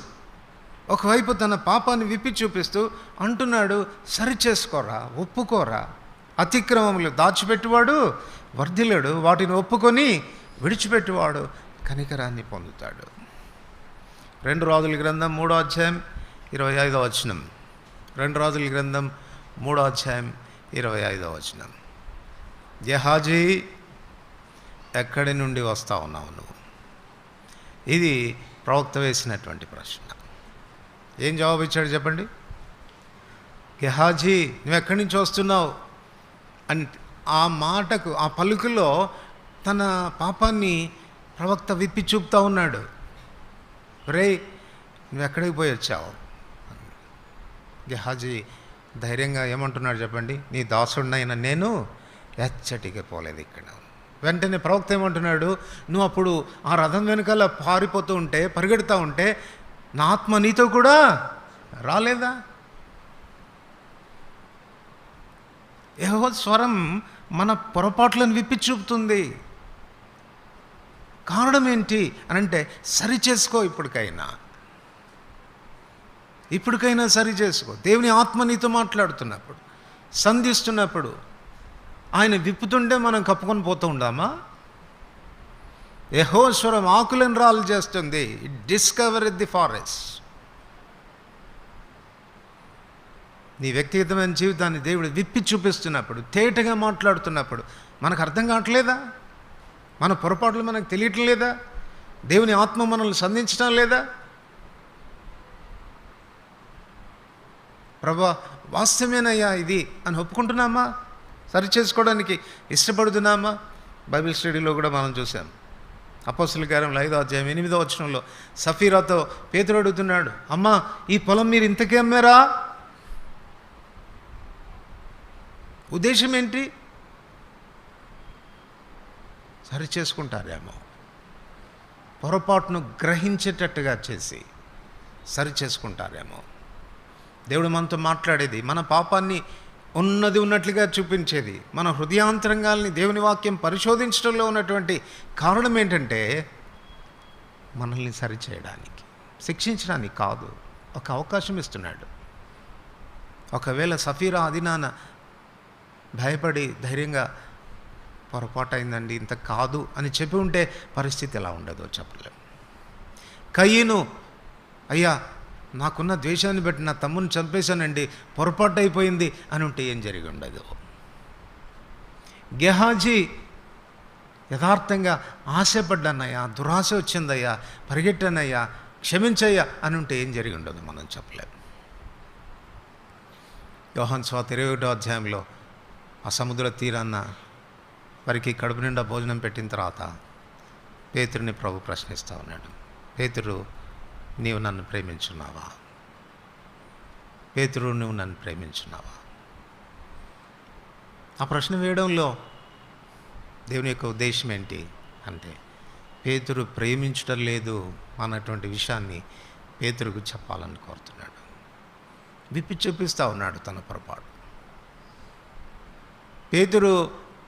A: ఒకవైపు తన పాపాన్ని విప్పి చూపిస్తూ అంటున్నాడు, సరి చేసుకోరా, ఒప్పుకోరా. అతిక్రమములు దాచిపెట్టువాడు వర్ధిల్లడు, వాటిని ఒప్పుకొని విడిచిపెట్టువాడు కనికరాన్ని పొందుతాడు. 2 రాజుల గ్రంథం 3వ అధ్యాయం 25వ వచనం. 2 రాజుల గ్రంథం 3వ అధ్యాయం 25వ వచనం. గెహాజీ, ఎక్కడి నుండి వస్తా ఉన్నావు నువ్వు? ఇది ప్రవక్త వేసినటువంటి ప్రశ్న. ఏం జవాబు ఇచ్చాడు చెప్పండి? గెహాజీ, నువ్వు ఎక్కడి నుంచి వస్తున్నావు అని ఆ మాటకు, ఆ పలుకులో తన పాపాన్ని ప్రవక్త విప్పి చూపుతూ ఉన్నాడు. రే, నువ్వు ఎక్కడికి పోయి వచ్చావు? గెహాజీ ధైర్యంగా ఏమంటున్నాడు చెప్పండి? నీ దాసుడినైనా నేను ఎచ్చటికి పోలేదు ఇక్కడ. వెంటనే ప్రవక్త ఏమంటున్నాడు? నువ్వు అప్పుడు ఆ రథం వెనుకాల పారిపోతూ ఉంటే, పరిగెడుతూ ఉంటే నా ఆత్మ నీతో కూడా రాలేదా? యెహోవా స్వరం మన పొరపాట్లను విప్పి చూపుతుంది. కారణం ఏంటి అని అంటే, సరి చేసుకో. ఇప్పటికైనా సరి చేసుకో. దేవుని ఆత్మ నీతో మాట్లాడుతున్నప్పుడు, సంధిస్తున్నప్పుడు, ఆయన విప్పుతుంటే మనం కప్పుకొని పోతూ ఉండామా? యెహోవా స్వరం ఆకులను రాలు చేస్తుంది. It discover the forest. నీ వ్యక్తిగతమైన జీవితాన్ని దేవుడు విప్పి చూపిస్తున్నప్పుడు, తేటగా మాట్లాడుతున్నప్పుడు మనకు అర్థం కావట్లేదా? మన పొరపాట్లు మనకు తెలియటం లేదా? దేవుని ఆత్మ మనల్ని సంధించడం లేదా? ప్రభా, వాస్తవమేనయ్యా ఇది అని ఒప్పుకుంటున్నామా? సరి చేసుకోవడానికి ఇష్టపడుతున్నామా? బైబిల్ స్టడీలో కూడా మనం చూసాం. అపోస్తలుల కార్యములు 5వ అధ్యాయం 8వ వచనంలో సఫీరాతో పేతురు అడుగుతున్నాడు, అమ్మా, ఈ పొలం మీరు ఇంతకే అమ్మారా? ఉద్దేశం ఏంటి? సరి చేసుకుంటారేమో. పొరపాటును గ్రహించేటట్టుగా చేసి సరి చేసుకుంటారేమో. దేవుడు మనతో మాట్లాడేది, మన పాపాన్ని ఉన్నది ఉన్నట్లుగా చూపించేది, మన హృదయాంతరంగాల్ని దేవుని వాక్యం పరిశోధించడంలో ఉన్నటువంటి కారణం ఏంటంటే, మనల్ని సరిచేయడానికి, శిక్షించడానికి కాదు. ఒక అవకాశం ఇస్తున్నాడు. ఒకవేళ సఫీరా అదినాన భయపడి ధైర్యంగా పొరపాటు అయిందండి, ఇంత కాదు అని చెప్పి ఉంటే పరిస్థితి ఎలా ఉండదో చెప్పలేము. కయీను, అయ్యా నాకున్న ద్వేషాన్ని బట్టి నా తమ్ముని చంపేశానండి, పొరపాటు అయిపోయింది అని ఉంటే ఏం జరిగి ఉండదు. గెహాజీ యథార్థంగా ఆశపడ్డానయ్యా, దురాశ వచ్చిందయ్యా, పరిగెట్టానయ్యా, క్షమించయ్యా అని ఉంటే ఏం జరిగి ఉండదు మనం చెప్పలేము. యోహాను సువార్త 21వ అధ్యాయంలో ఆ సముద్ర తీరాన్న వారికి కడుపు నిండా భోజనం పెట్టిన తర్వాత పేతురుని ప్రభు ప్రశ్నిస్తూ ఉన్నాడు. పేతురు, నీవు నన్ను ప్రేమించున్నావా? పేతురు, నువ్వు నన్ను ప్రేమించున్నావా? ఆ ప్రశ్న వేయడంలో దేవుని యొక్క ఉద్దేశం ఏంటి అంటే, పేతురు ప్రేమించడం లేదు అన్నటువంటి విషయాన్ని పేతురుకు చెప్పాలని కోరుతున్నాడు. విప్పి చూపిస్తూ ఉన్నాడు తన పొరపాటు. పేతురు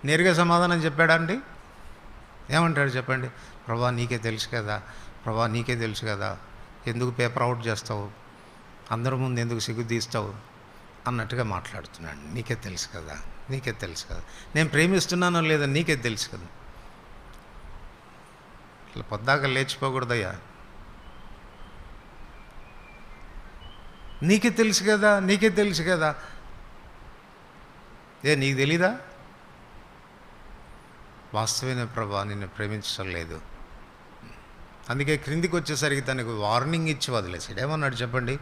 A: నేరుగా సమాధానం చెప్పాడా అండి? ఏమంటాడు చెప్పండి? ప్రభా, నీకే తెలుసు కదా, ప్రభా నీకే తెలుసు కదా, ఎందుకు పేపర్ అవుట్ చేస్తావు, అందరి ముందు ఎందుకు సిగ్గు తీస్తావు అన్నట్టుగా మాట్లాడుతున్నాడు. నీకే తెలుసు కదా, నీకే తెలుసు కదా, నేను ప్రేమిస్తున్నానో లేదో నీకే తెలుసు కదా. ఇట్లా పొద్దాక లేచిపోకూడదయ్యా, నీకే తెలుసు కదా, నీకే తెలుసు కదా. నీకు తెలీదా? వాస్తవమైన ప్రభా నిన్ను ప్రేమించడం లేదు. అందుకే క్రిందికి వచ్చేసరికి తనకు వార్నింగ్ ఇచ్చి వదిలేసాడు. ఏమన్నాడు చెప్పండి?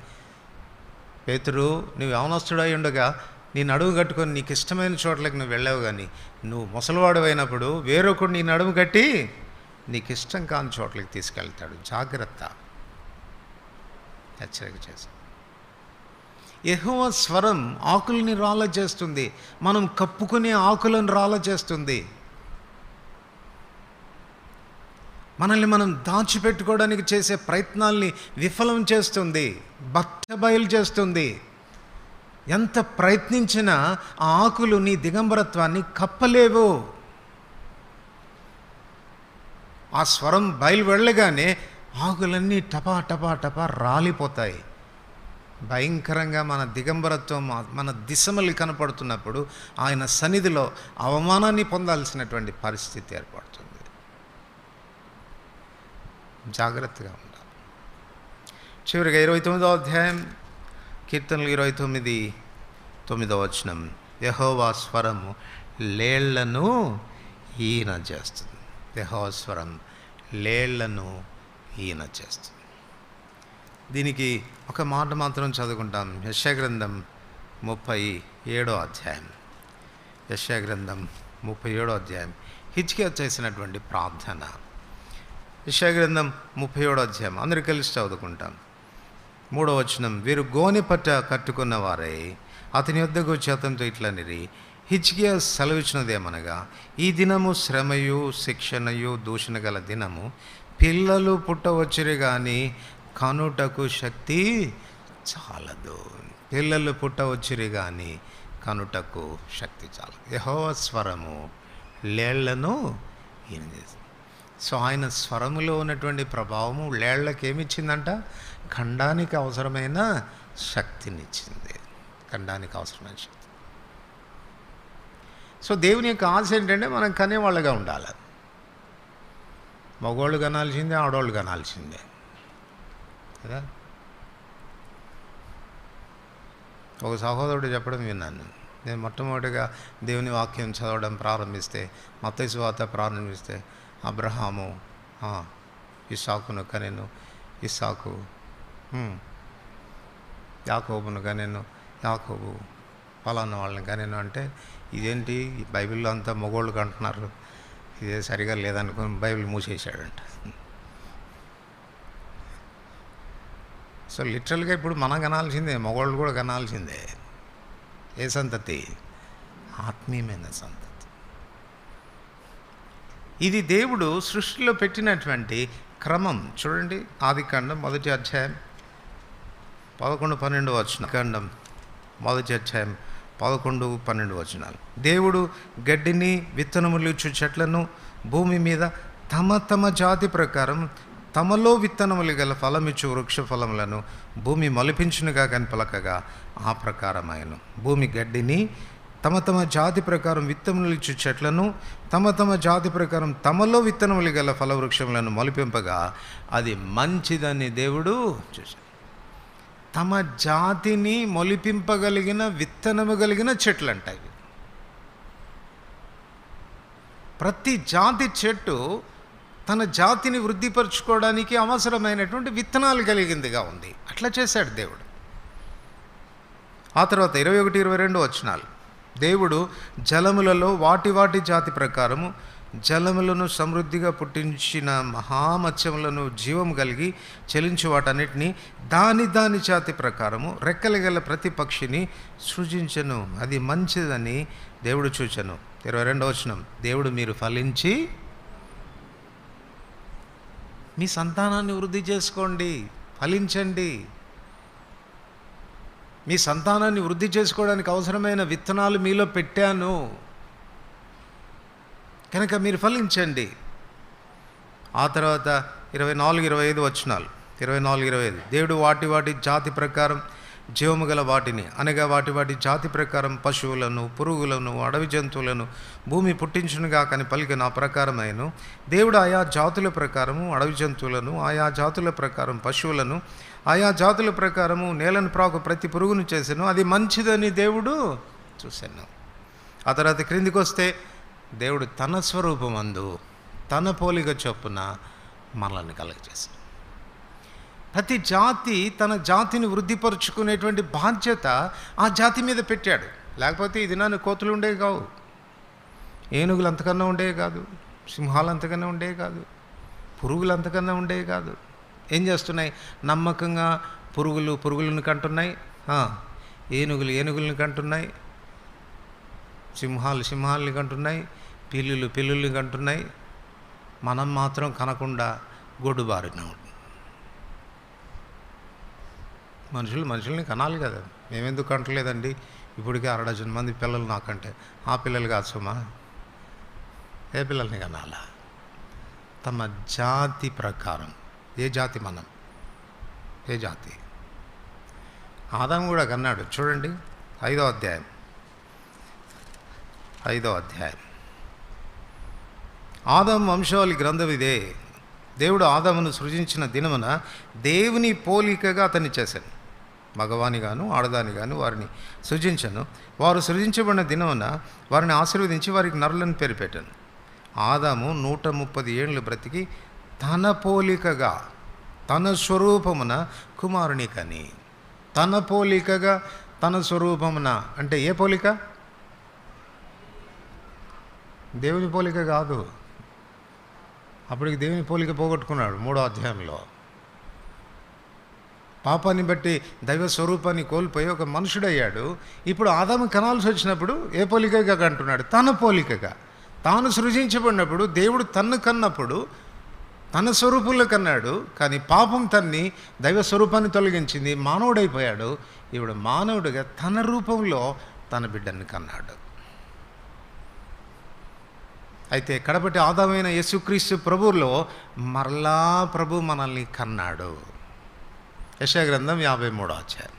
A: పేతురు, నువ్వు యవనస్తుడై ఉండగా నీ నడుము కట్టుకొని నీకు ఇష్టమైన చోట్లకి నువ్వు వెళ్ళావు, కానీ నువ్వు ముసలివాడు అయినప్పుడు వేరొకడు నీ నడుము కట్టి నీకు ఇష్టం కాని చోట్లకి తీసుకెళ్తాడు. జాగ్రత్త, హెచ్చరిక చేసి. యెహోవా స్వరం ఆకుల్ని రాళ్ళ చేస్తుంది, మనం కప్పుకునే ఆకులను రాళ్ళ చేస్తుంది. మనల్ని మనం దాచిపెట్టుకోవడానికి చేసే ప్రయత్నాల్ని విఫలం చేస్తుంది, బట్టబయలు చేస్తుంది. ఎంత ప్రయత్నించినా ఆ ఆకులు నీ దిగంబరత్వాన్ని కప్పలేవు. ఆ స్వరం బయలు వెళ్ళగానే ఆకులన్నీ టపా టపా టపా రాలిపోతాయి. భయంకరంగా మన దిగంబరత్వం, మన దిశమల్లి కనపడుతున్నప్పుడు ఆయన సన్నిధిలో అవమానాన్ని పొందాల్సినటువంటి పరిస్థితి ఏర్పడుతుంది. జాగ్రత్తగా ఉండాలి. చివరిగా 29వ అధ్యాయం కీర్తనలు 29:9 వచనం, యెహోవా స్వరము లేళ్లను ఈన చేస్తుంది. యెహోవా స్వరం లేళ్లను ఈన చేస్తుంది. దీనికి ఒక మాట మాత్రం చదువుకుంటాం. యెషయా గ్రంథం 37వ అధ్యాయం. యెషయా గ్రంథం 37వ అధ్యాయం హిజ్కియా చేసినటువంటి ప్రార్థన. యెషయా గ్రంథం 37వ అధ్యాయం అందరూ కలిసి చదువుకుంటాం. 3వ వచనం, వీరు గోనె పట్ట కట్టుకున్న వారై అతని యొద్దకు వచ్చి అతనితో ఇట్లనిరి, హిజ్కియా సెలవిచ్చినదేమనగా, ఈ దినము శ్రమయు శిక్షణయు దూషణ గల దినము, పిల్లలు పుట్టవచ్చురే కానీ కనుటకు శక్తి చాలదు. పిల్లలు పుట్టవచ్చురే కానీ కనుటకు శక్తి చాలదు. యెహోవా స్వరము లేళ్లను ఈయన చేస్తుంది. సో ఆయన స్వరములో ఉన్నటువంటి ప్రభావము లేళ్లకి ఏమిచ్చిందంట? ఖండానికి అవసరమైన శక్తినిచ్చింది. ఖండానికి అవసరమైన శక్తి. సో దేవుని యొక్క ఆశ ఏంటంటే మనం కనేవాళ్ళగా ఉండాలి. మగవాళ్ళు కనాల్సిందే, ఆడవాళ్ళు కనాల్సిందే కదా. ఒక సహోదరుడు చెప్పడం విన్నాను. నేను మొట్టమొదటిగా దేవుని వాక్యం చదవడం ప్రారంభిస్తే, మత్తయి సువార్త ప్రారంభిస్తే, అబ్రహాము ఇస్సాకును కనెను, ఇస్సాకు యాకోబును కనెను, యాకోబు పలానా వాళ్ళని కనెను అంటే, ఇదేంటి బైబిల్లో అంతా మగోళ్ళు కంటున్నారు, ఇదే సరిగా లేదనుకుని బైబిల్ మూసేశాడంట. సో లిటరల్గా ఇప్పుడు మనం కనాల్సిందే, మగవాళ్ళు కూడా కనాల్సిందే. ఏ సంతతి? ఆత్మీయమైన సంతతి. ఇది దేవుడు సృష్టిలో పెట్టినటువంటి క్రమం. చూడండి, ఆదికాండం 1వ అధ్యాయం 11-12 వచనం. కాండం 1వ అధ్యాయం 11-12 వచనాలు. దేవుడు గడ్డిని విత్తనములిచ్చు చెట్లను భూమి మీద తమ తమ జాతి ప్రకారం తమలో విత్తనములు గల ఫలమిచ్చు వృక్ష ఫలములను భూమి మొలిపించునుగా కని పలకగా ఆ ప్రకారమైన భూమి గడ్డిని తమ తమ జాతి ప్రకారం విత్తనములు ఇచ్చు చెట్లను తమ తమ జాతి ప్రకారం తమలో విత్తనములు గల ఫలవృక్షములను మొలిపింపగా అది మంచిదని దేవుడు చూశాడు. తమ జాతిని మొలిపింపగలిగిన విత్తనము కలిగిన చెట్లు అంటాయి. ప్రతి జాతి చెట్టు తన జాతిని వృద్ధిపరచుకోవడానికి అవసరమైనటువంటి విత్తనాలు కలిగిందిగా ఉంది. అట్లా చేశాడు దేవుడు. ఆ తర్వాత 21-22 వచనాలు. దేవుడు జలములలో వాటి వాటి జాతి ప్రకారము జలములను సమృద్ధిగా పుట్టించిన మహామత్స్యములను జీవం కలిగి చెలించు వాటన్నిటినీ దాని దాని జాతి ప్రకారము రెక్కలు గల ప్రతి పక్షిని సృజించెను, అది మంచిదని దేవుడు చూచెను. 22వ వచనం, దేవుడు మీరు ఫలించి మీ సంతానాన్ని వృద్ధి చేసుకోండి, ఫలించండి. మీ సంతానాన్ని వృద్ధి చేసుకోవడానికి అవసరమైన విత్తనాలు మీలో పెట్టాను కనుక మీరు ఫలించండి. ఆ తర్వాత 24, 25 వచనాలు. 24, 25. దేవుడు వాటి వాటి జాతి ప్రకారం జీవము గల వాటిని అనగా వాటి వాటి జాతి ప్రకారం పశువులను, పురుగులను, అడవి జంతువులను భూమి పుట్టించునుగా కానీ పలికిన ఆ ప్రకారమైన దేవుడు ఆయా జాతుల ప్రకారము అడవి జంతువులను, ఆయా జాతుల ప్రకారం పశువులను, ఆయా జాతుల ప్రకారము నేలను ప్రాకు ప్రతి పురుగును చేశాను. అది మంచిదని దేవుడు చూశాను. ఆ తర్వాత క్రిందికి వస్తే దేవుడు తన స్వరూపమందు తన పోలిక చొప్పున మనల్ని కలుగజేశాడు. ప్రతి జాతి తన జాతిని వృద్ధిపరుచుకునేటువంటి బాధ్యత ఆ జాతి మీద పెట్టాడు. లేకపోతే ఈ దినాన్ని కోతులు ఉండేవి కావు, ఏనుగులు అంతకన్నా ఉండేవి కాదు, సింహాలు అంతకన్నా ఉండేవి కాదు, పురుగులు అంతకన్నా ఉండేవి కాదు. ఏం చేస్తున్నాయి? నమ్మకంగా పురుగులను కంటున్నాయి, ఏనుగులను కంటున్నాయి, సింహాలని కంటున్నాయి, పిల్లుల్ని కంటున్నాయి. మనం మాత్రం కనకుండా గొడ్డుబారిన మనుషుల్ని కనాలి కదా. మేమెందుకు కంటలేదండి? ఇప్పటికే 6 మంది పిల్లలు నాకంటే. ఆ పిల్లలు కాదు సుమా, ఏ పిల్లల్ని కనాలా? తమ జాతి ప్రకారం. ఏ జాతి మనం? ఏ జాతి? ఆదాము కూడా కన్నాడు. చూడండి 5వ అధ్యాయం. ఆదాము వంశావళి గ్రంథం ఇదే. దేవుడు ఆదామును సృజించిన దినమున దేవుని పోలికగా అతన్ని చేశాను. మగవానిగాను ఆడదానిగాను వారిని సృజించను. వారు సృజించబడిన దినమున వారిని ఆశీర్వదించి వారికి నరులను పేరు పెట్టాను. ఆదాము 130 ఏళ్ళు బ్రతికి తన పోలికగా తన స్వరూపమున కుమారుని కని. తన పోలికగా తన స్వరూపమున అంటే ఏ పోలిక? దేవుని పోలిక కాదు. అప్పటికి దేవుని పోలిక పోగొట్టుకున్నాడు 3వ అధ్యాయంలో. పాపాన్ని బట్టి దైవ స్వరూపాన్ని కోల్పోయి ఒక మనుషుడయ్యాడు. ఇప్పుడు ఆదాము కనాల్సి వచ్చినప్పుడు ఏ పోలికగా కంటున్నాడు? తన పోలికగా. తాను సృజించబడినప్పుడు దేవుడు తన్ను కన్నప్పుడు తన స్వరూపంలో కన్నాడు. కానీ పాపం తన్ని దైవ స్వరూపాన్ని తొలగించింది, మానవుడైపోయాడు. ఇప్పుడు మానవుడిగా తన రూపంలో తన బిడ్డని కన్నాడు. అయితే కడపటి ఆదామైన యేసుక్రీస్తు ప్రభువులో మరలా ప్రభు మనల్ని కన్నాడు. యెషయా గ్రంథం 53వ అధ్యాయం.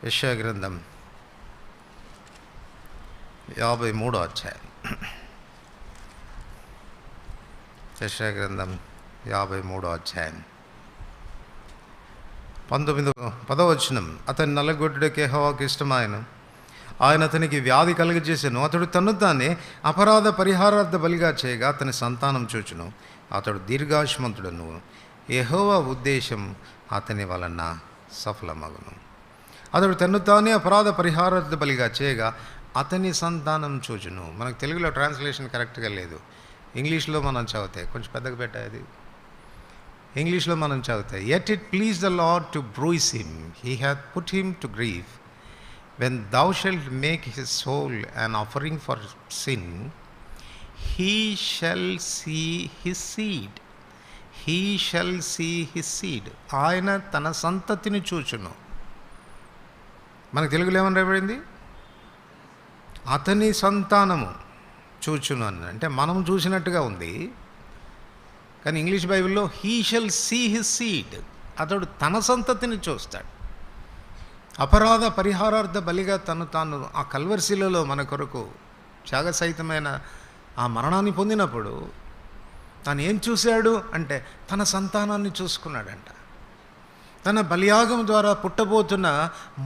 A: యెషయా గ్రంథం 53వ అధ్యాయం. యెషయా గ్రంథం 53వ అధ్యాయం 10వ వచనం. అతని నల్లగొడ్డుడికి యెహోవాకు ఇష్టమాయెను, ఆయన అతనికి వ్యాధి కలుగజేసెను. అతడు తన్ను తానే అపరాధ పరిహారార్థ బలిగా చేయగా అతని సంతానం చూచును. అతడు దీర్ఘాయుష్మంతుడును, యెహోవా ఉద్దేశం అతని వలన సఫలమగును. అతడు తన్ను తానే అపరాధ పరిహారార్థ బలిగా చేయగా అతని సంతానం చూచును. మనకు తెలుగులో ట్రాన్స్లేషన్ కరెక్ట్గా లేదు. ఇంగ్లీష్లో మనం చదివితే కొంచెం పెద్దగా పెట్టాది. ఇంగ్లీష్లో మనం చదివితే yet it pleased the Lord to bruise him, he hath put him to grief. When thou shalt make his soul an offering for sin, he shall see his seed. He shall see his seed. ఆయన తన సంతతిని చూచును. మనకు తెలుగులో ఏమని రాయబడింది? అతని సంతానము చూచును అని. అంటే మనం చూసినట్టుగా ఉంది. కానీ ఇంగ్లీష్ బైబిల్లో he shall see his seed. అతడు తన సంతతిని చూస్తాడు. అపరాధ పరిహారార్థ బలిగా తాను ఆ కల్వరిశిలలో మన కొరకు త్యాగసహితమైన ఆ మరణాన్ని పొందినప్పుడు తాను ఏం చూశాడు అంటే తన సంతానాన్ని చూసుకున్నాడంట. తన బలియాగం ద్వారా పుట్టబోతున్న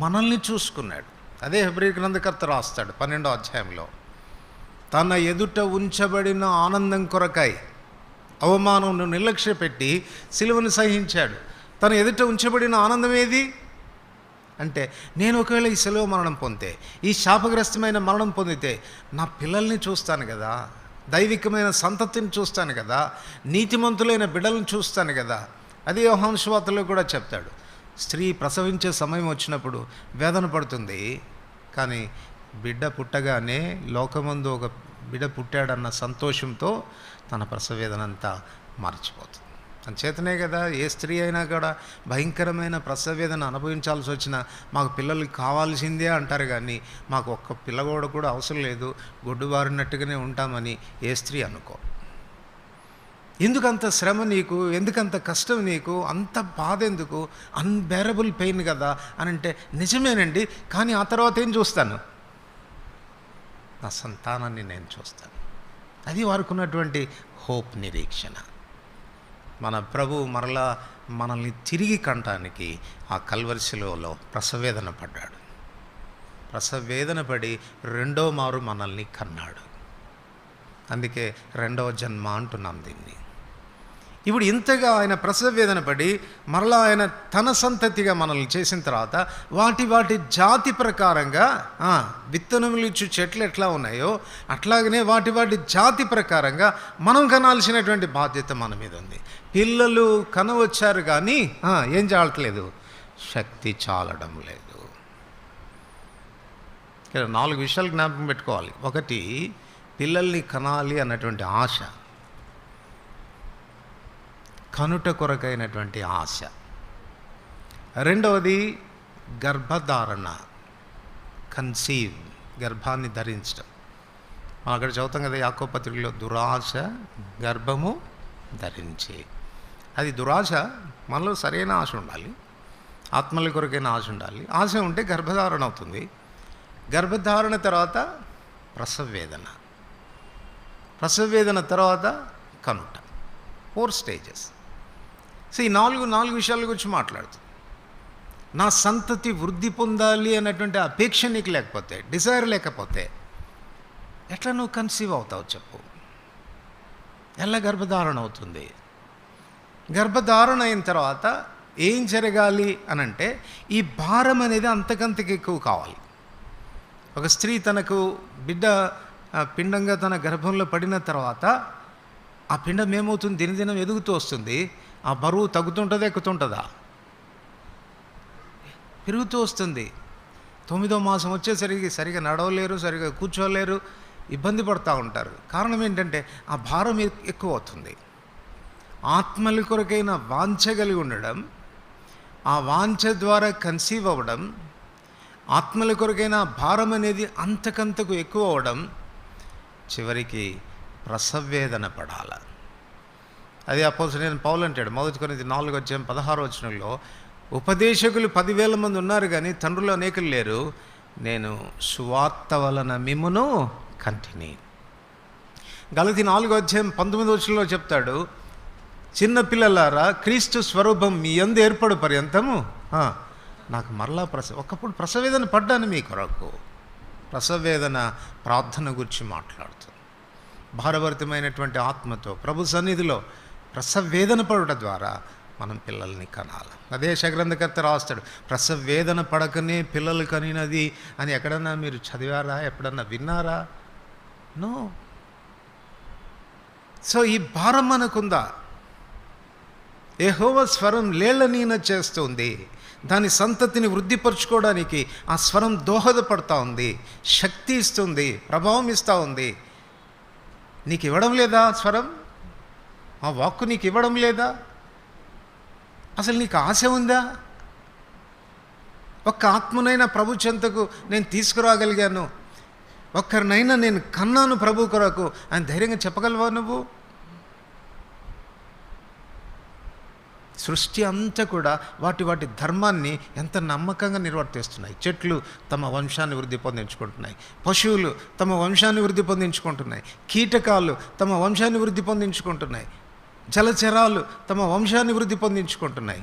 A: మనల్ని చూసుకున్నాడు. అదే హెబ్రీ గ్రంథకర్త రాస్తాడు 12వ అధ్యాయంలో. తన ఎదుట ఉంచబడిన ఆనందం కొరకై అవమానంను నిర్లక్ష్య పెట్టి సిలువను సహించాడు. తన ఎదుట ఉంచబడిన ఆనందం ఏది అంటే, నేను ఒకవేళ ఈ సిలువ మరణం పొందితే, ఈ శాపగ్రస్తమైన మరణం పొందితే నా పిల్లల్ని చూస్తాను కదా, దైవికమైన సంతతిని చూస్తాను కదా, నీతిమంతులైన బిడ్డలను చూస్తాను కదా. అదే యోహాను సువార్తలో కూడా చెప్తాడు. స్త్రీ ప్రసవించే సమయం వచ్చినప్పుడు వేదన పడుతుంది, కానీ బిడ్డ పుట్టగానే లోకమందు ఒక బిడ్డ పుట్టాడన్న సంతోషంతో తన ప్రసవేదనంతా మర్చిపోతుంది. అంచేతనే కదా ఏ స్త్రీ అయినా కూడా భయంకరమైన ప్రసవేదన అనుభవించాల్సి వచ్చినా మాకు పిల్లలు కావాల్సిందే అంటారు, కానీ మాకు ఒక్క పిల్లగోడ కూడా అవసరం లేదు, గొడ్డుబారినట్టుగానే ఉంటామని ఏ స్త్రీ అనుకో. ఎందుకంత శ్రమ నీకు, ఎందుకంత కష్టం నీకు, అంత బాధ ఎందుకు, అన్బేరబుల్ పెయిన్ కదా అని అంటే, నిజమేనండి, కానీ ఆ తర్వాత ఏం చూస్తాను? నా సంతానాన్ని నేను చూస్తాను. అది వారికి ఉన్నటువంటి హోప్, నిరీక్షణ. మన ప్రభు మరలా మనల్ని తిరిగి కంటానికి ఆ కల్వరి శిలువలో ప్రసవేదన పడ్డాడు. ప్రసవేదన పడి రెండో మారు మనల్ని కన్నాడు. అందుకే రెండవ జన్మ అంటున్నాం దీన్ని. ఇప్పుడు ఇంతగా ఆయన ప్రసవేదన పడి మరలా ఆయన తన సంతతిగా మనల్ని చేసిన తర్వాత వాటి జాతి ప్రకారంగా విత్తనములు ఇచ్చు చెట్లు ఎట్లా ఉన్నాయో అట్లాగనే వాటి జాతి ప్రకారంగా మనం కనాల్సినటువంటి బాధ్యత మన మీద ఉంది. పిల్లలు కనవచ్చారు కానీ ఏం చాలట్లేదు, శక్తి చాలడం లేదు. ఇక్కడ 4 విషయాలు జ్ఞాపకం పెట్టుకోవాలి. ఒకటి, పిల్లల్ని కనాలి అన్నటువంటి ఆశ, కనుట కొరకైనటువంటి ఆశ. రెండవది గర్భధారణ, కన్సీవ్, గర్భాన్ని ధరించడం. అక్కడ చదువుతాం కదా యాకోబు పత్రికలో, దురాశ గర్భము ధరించి. అది దురాశ, మనలో సరైన ఆశ ఉండాలి, ఆత్మల కొరకైన ఆశ ఉండాలి. ఆశ ఉంటే గర్భధారణ అవుతుంది. గర్భధారణ తర్వాత ప్రసవేదన, ప్రసవేదన తర్వాత కనుట. 4 స్టేజెస్. సో ఈ 4 విషయాల గురించి మాట్లాడుతుంది. నా సంతతి వృద్ధి పొందాలి అన్నటువంటి అపేక్ష నీకు లేకపోతే, డిజైర్ లేకపోతే ఎట్లా నువ్వు కన్సీవ్ అవుతావు చెప్పు? ఎలా గర్భధారణ అవుతుంది? గర్భధారణ అయిన తర్వాత ఏం జరగాలి అనంటే, ఈ భారం అనేది అంతకంతకు ఎక్కువ కావాలి. ఒక స్త్రీ తనకు బిడ్డ పిండంగా తన గర్భంలో పడిన తర్వాత ఆ పిండం ఏమవుతుంది? దినదినం ఎదుగుతూ వస్తుంది. ఆ బరువు తగ్గుతుంటుందా, ఎక్కుతుంటుందా? పెరుగుతూ వస్తుంది. 9వ మాసం వచ్చేసరికి సరిగా నడవలేరు, సరిగా కూర్చోలేరు, ఇబ్బంది పడుతూ ఉంటారు. కారణం ఏంటంటే ఆ భారం ఎక్కువ అవుతుంది. ఆత్మల కొరకైన వాంఛ కలిగి ఉండడం, ఆ వాంఛ ద్వారా కన్సీవ్ అవ్వడం, ఆత్మల కొరకైన భారం అనేది అంతకంతకు ఎక్కువ అవ్వడం, చివరికి ప్రసవేదన పడాల. అది అపోస్తలుడైన పౌలు అంటాడు 1 కొరింథీ 4:16 ఉపదేశకులు 10,000 మంది ఉన్నారు కానీ తండ్రులు అనేకులు లేరు, నేను సువార్త వలన మిమ్మును కంటిని. గలతీ 4:19 చెప్తాడు, చిన్న పిల్లలారా క్రీస్తు స్వరూపం మీ యందు ఏర్పడు పర్యంతము నాకు మరలా ఒకప్పుడు ప్రసవేదన పడ్డాను మీ కొరకు. ప్రసవేదన ప్రార్థన గురించి మాట్లాడుతుంది. భారభరితమైనటువంటి ఆత్మతో ప్రభు సన్నిధిలో ప్రసవేదన పడుట ద్వారా మనం పిల్లల్ని కనాలి. అదే గ్రంథకర్త రాస్తాడు, ప్రసవేదన పడకనే పిల్లలు కనినది అని. ఎక్కడన్నా మీరు చదివారా? ఎప్పుడన్నా విన్నారా? నో. సో ఈ భారం మనకుందా? యెహోవా స్వరం లేళ్లనీన చేస్తుంది. దాని సంతతిని వృద్ధిపరచుకోవడానికి ఆ స్వరం దోహదపడతా ఉంది, శక్తి ఇస్తుంది, ప్రభావం ఇస్తూ ఉంది. నీకు ఇవ్వడం లేదా స్వరం? ఆ వాక్కు నీకు ఇవ్వడం లేదా? అసలు నీకు ఆశ ఉందా? ఒక్క ఆత్మనైనా ప్రభు చెంతకు నేను తీసుకురాగలిగాను, ఒక్కరినైనా నేను కన్నాను ప్రభు కొరకు అని ధైర్యంగా చెప్పగలవా నువ్వు? సృష్టి అంతా కూడా వాటి ధర్మాన్ని ఎంత నమ్మకంగా నిర్వర్తిస్తున్నాయి. చెట్లు తమ వంశాన్ని వృద్ధి పొందించుకుంటున్నాయి, పశువులు తమ వంశాన్ని వృద్ధి పొందించుకుంటున్నాయి, కీటకాలు తమ వంశాన్ని వృద్ధి పొందించుకుంటున్నాయి, జలచరాలు తమ వంశాన్ని వృద్ధి పొందించుకుంటున్నాయి.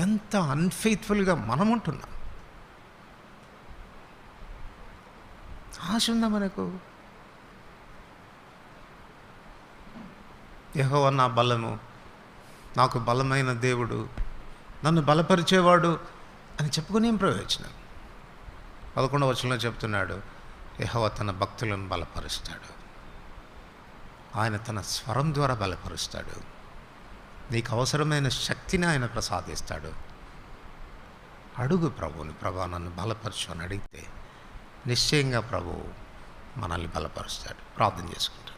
A: ఎంత అన్ఫెయిత్ఫుల్గా మనం ఉంటున్నాం. ఆశ ఉందా మనకు? యెహోవా నా బలము, నాకు బలమైన దేవుడు, నన్ను బలపరిచేవాడు అని చెప్పుకుని ఏం ప్రయోజనం? 11వ వచనంలో చెప్తున్నాడు, యెహోవా తన భక్తులను బలపరుస్తాడు. ఆయన తన స్వరం ద్వారా బలపరుస్తాడు. నీకు అవసరమైన శక్తిని ఆయన ప్రసాదిస్తాడు. అడుగు ప్రభువుని, ప్రభు నన్ను బలపరచు అని అడిగితే నిశ్చయంగా ప్రభు మనల్ని బలపరుస్తాడు. ప్రార్థన చేసుకుంటాడు.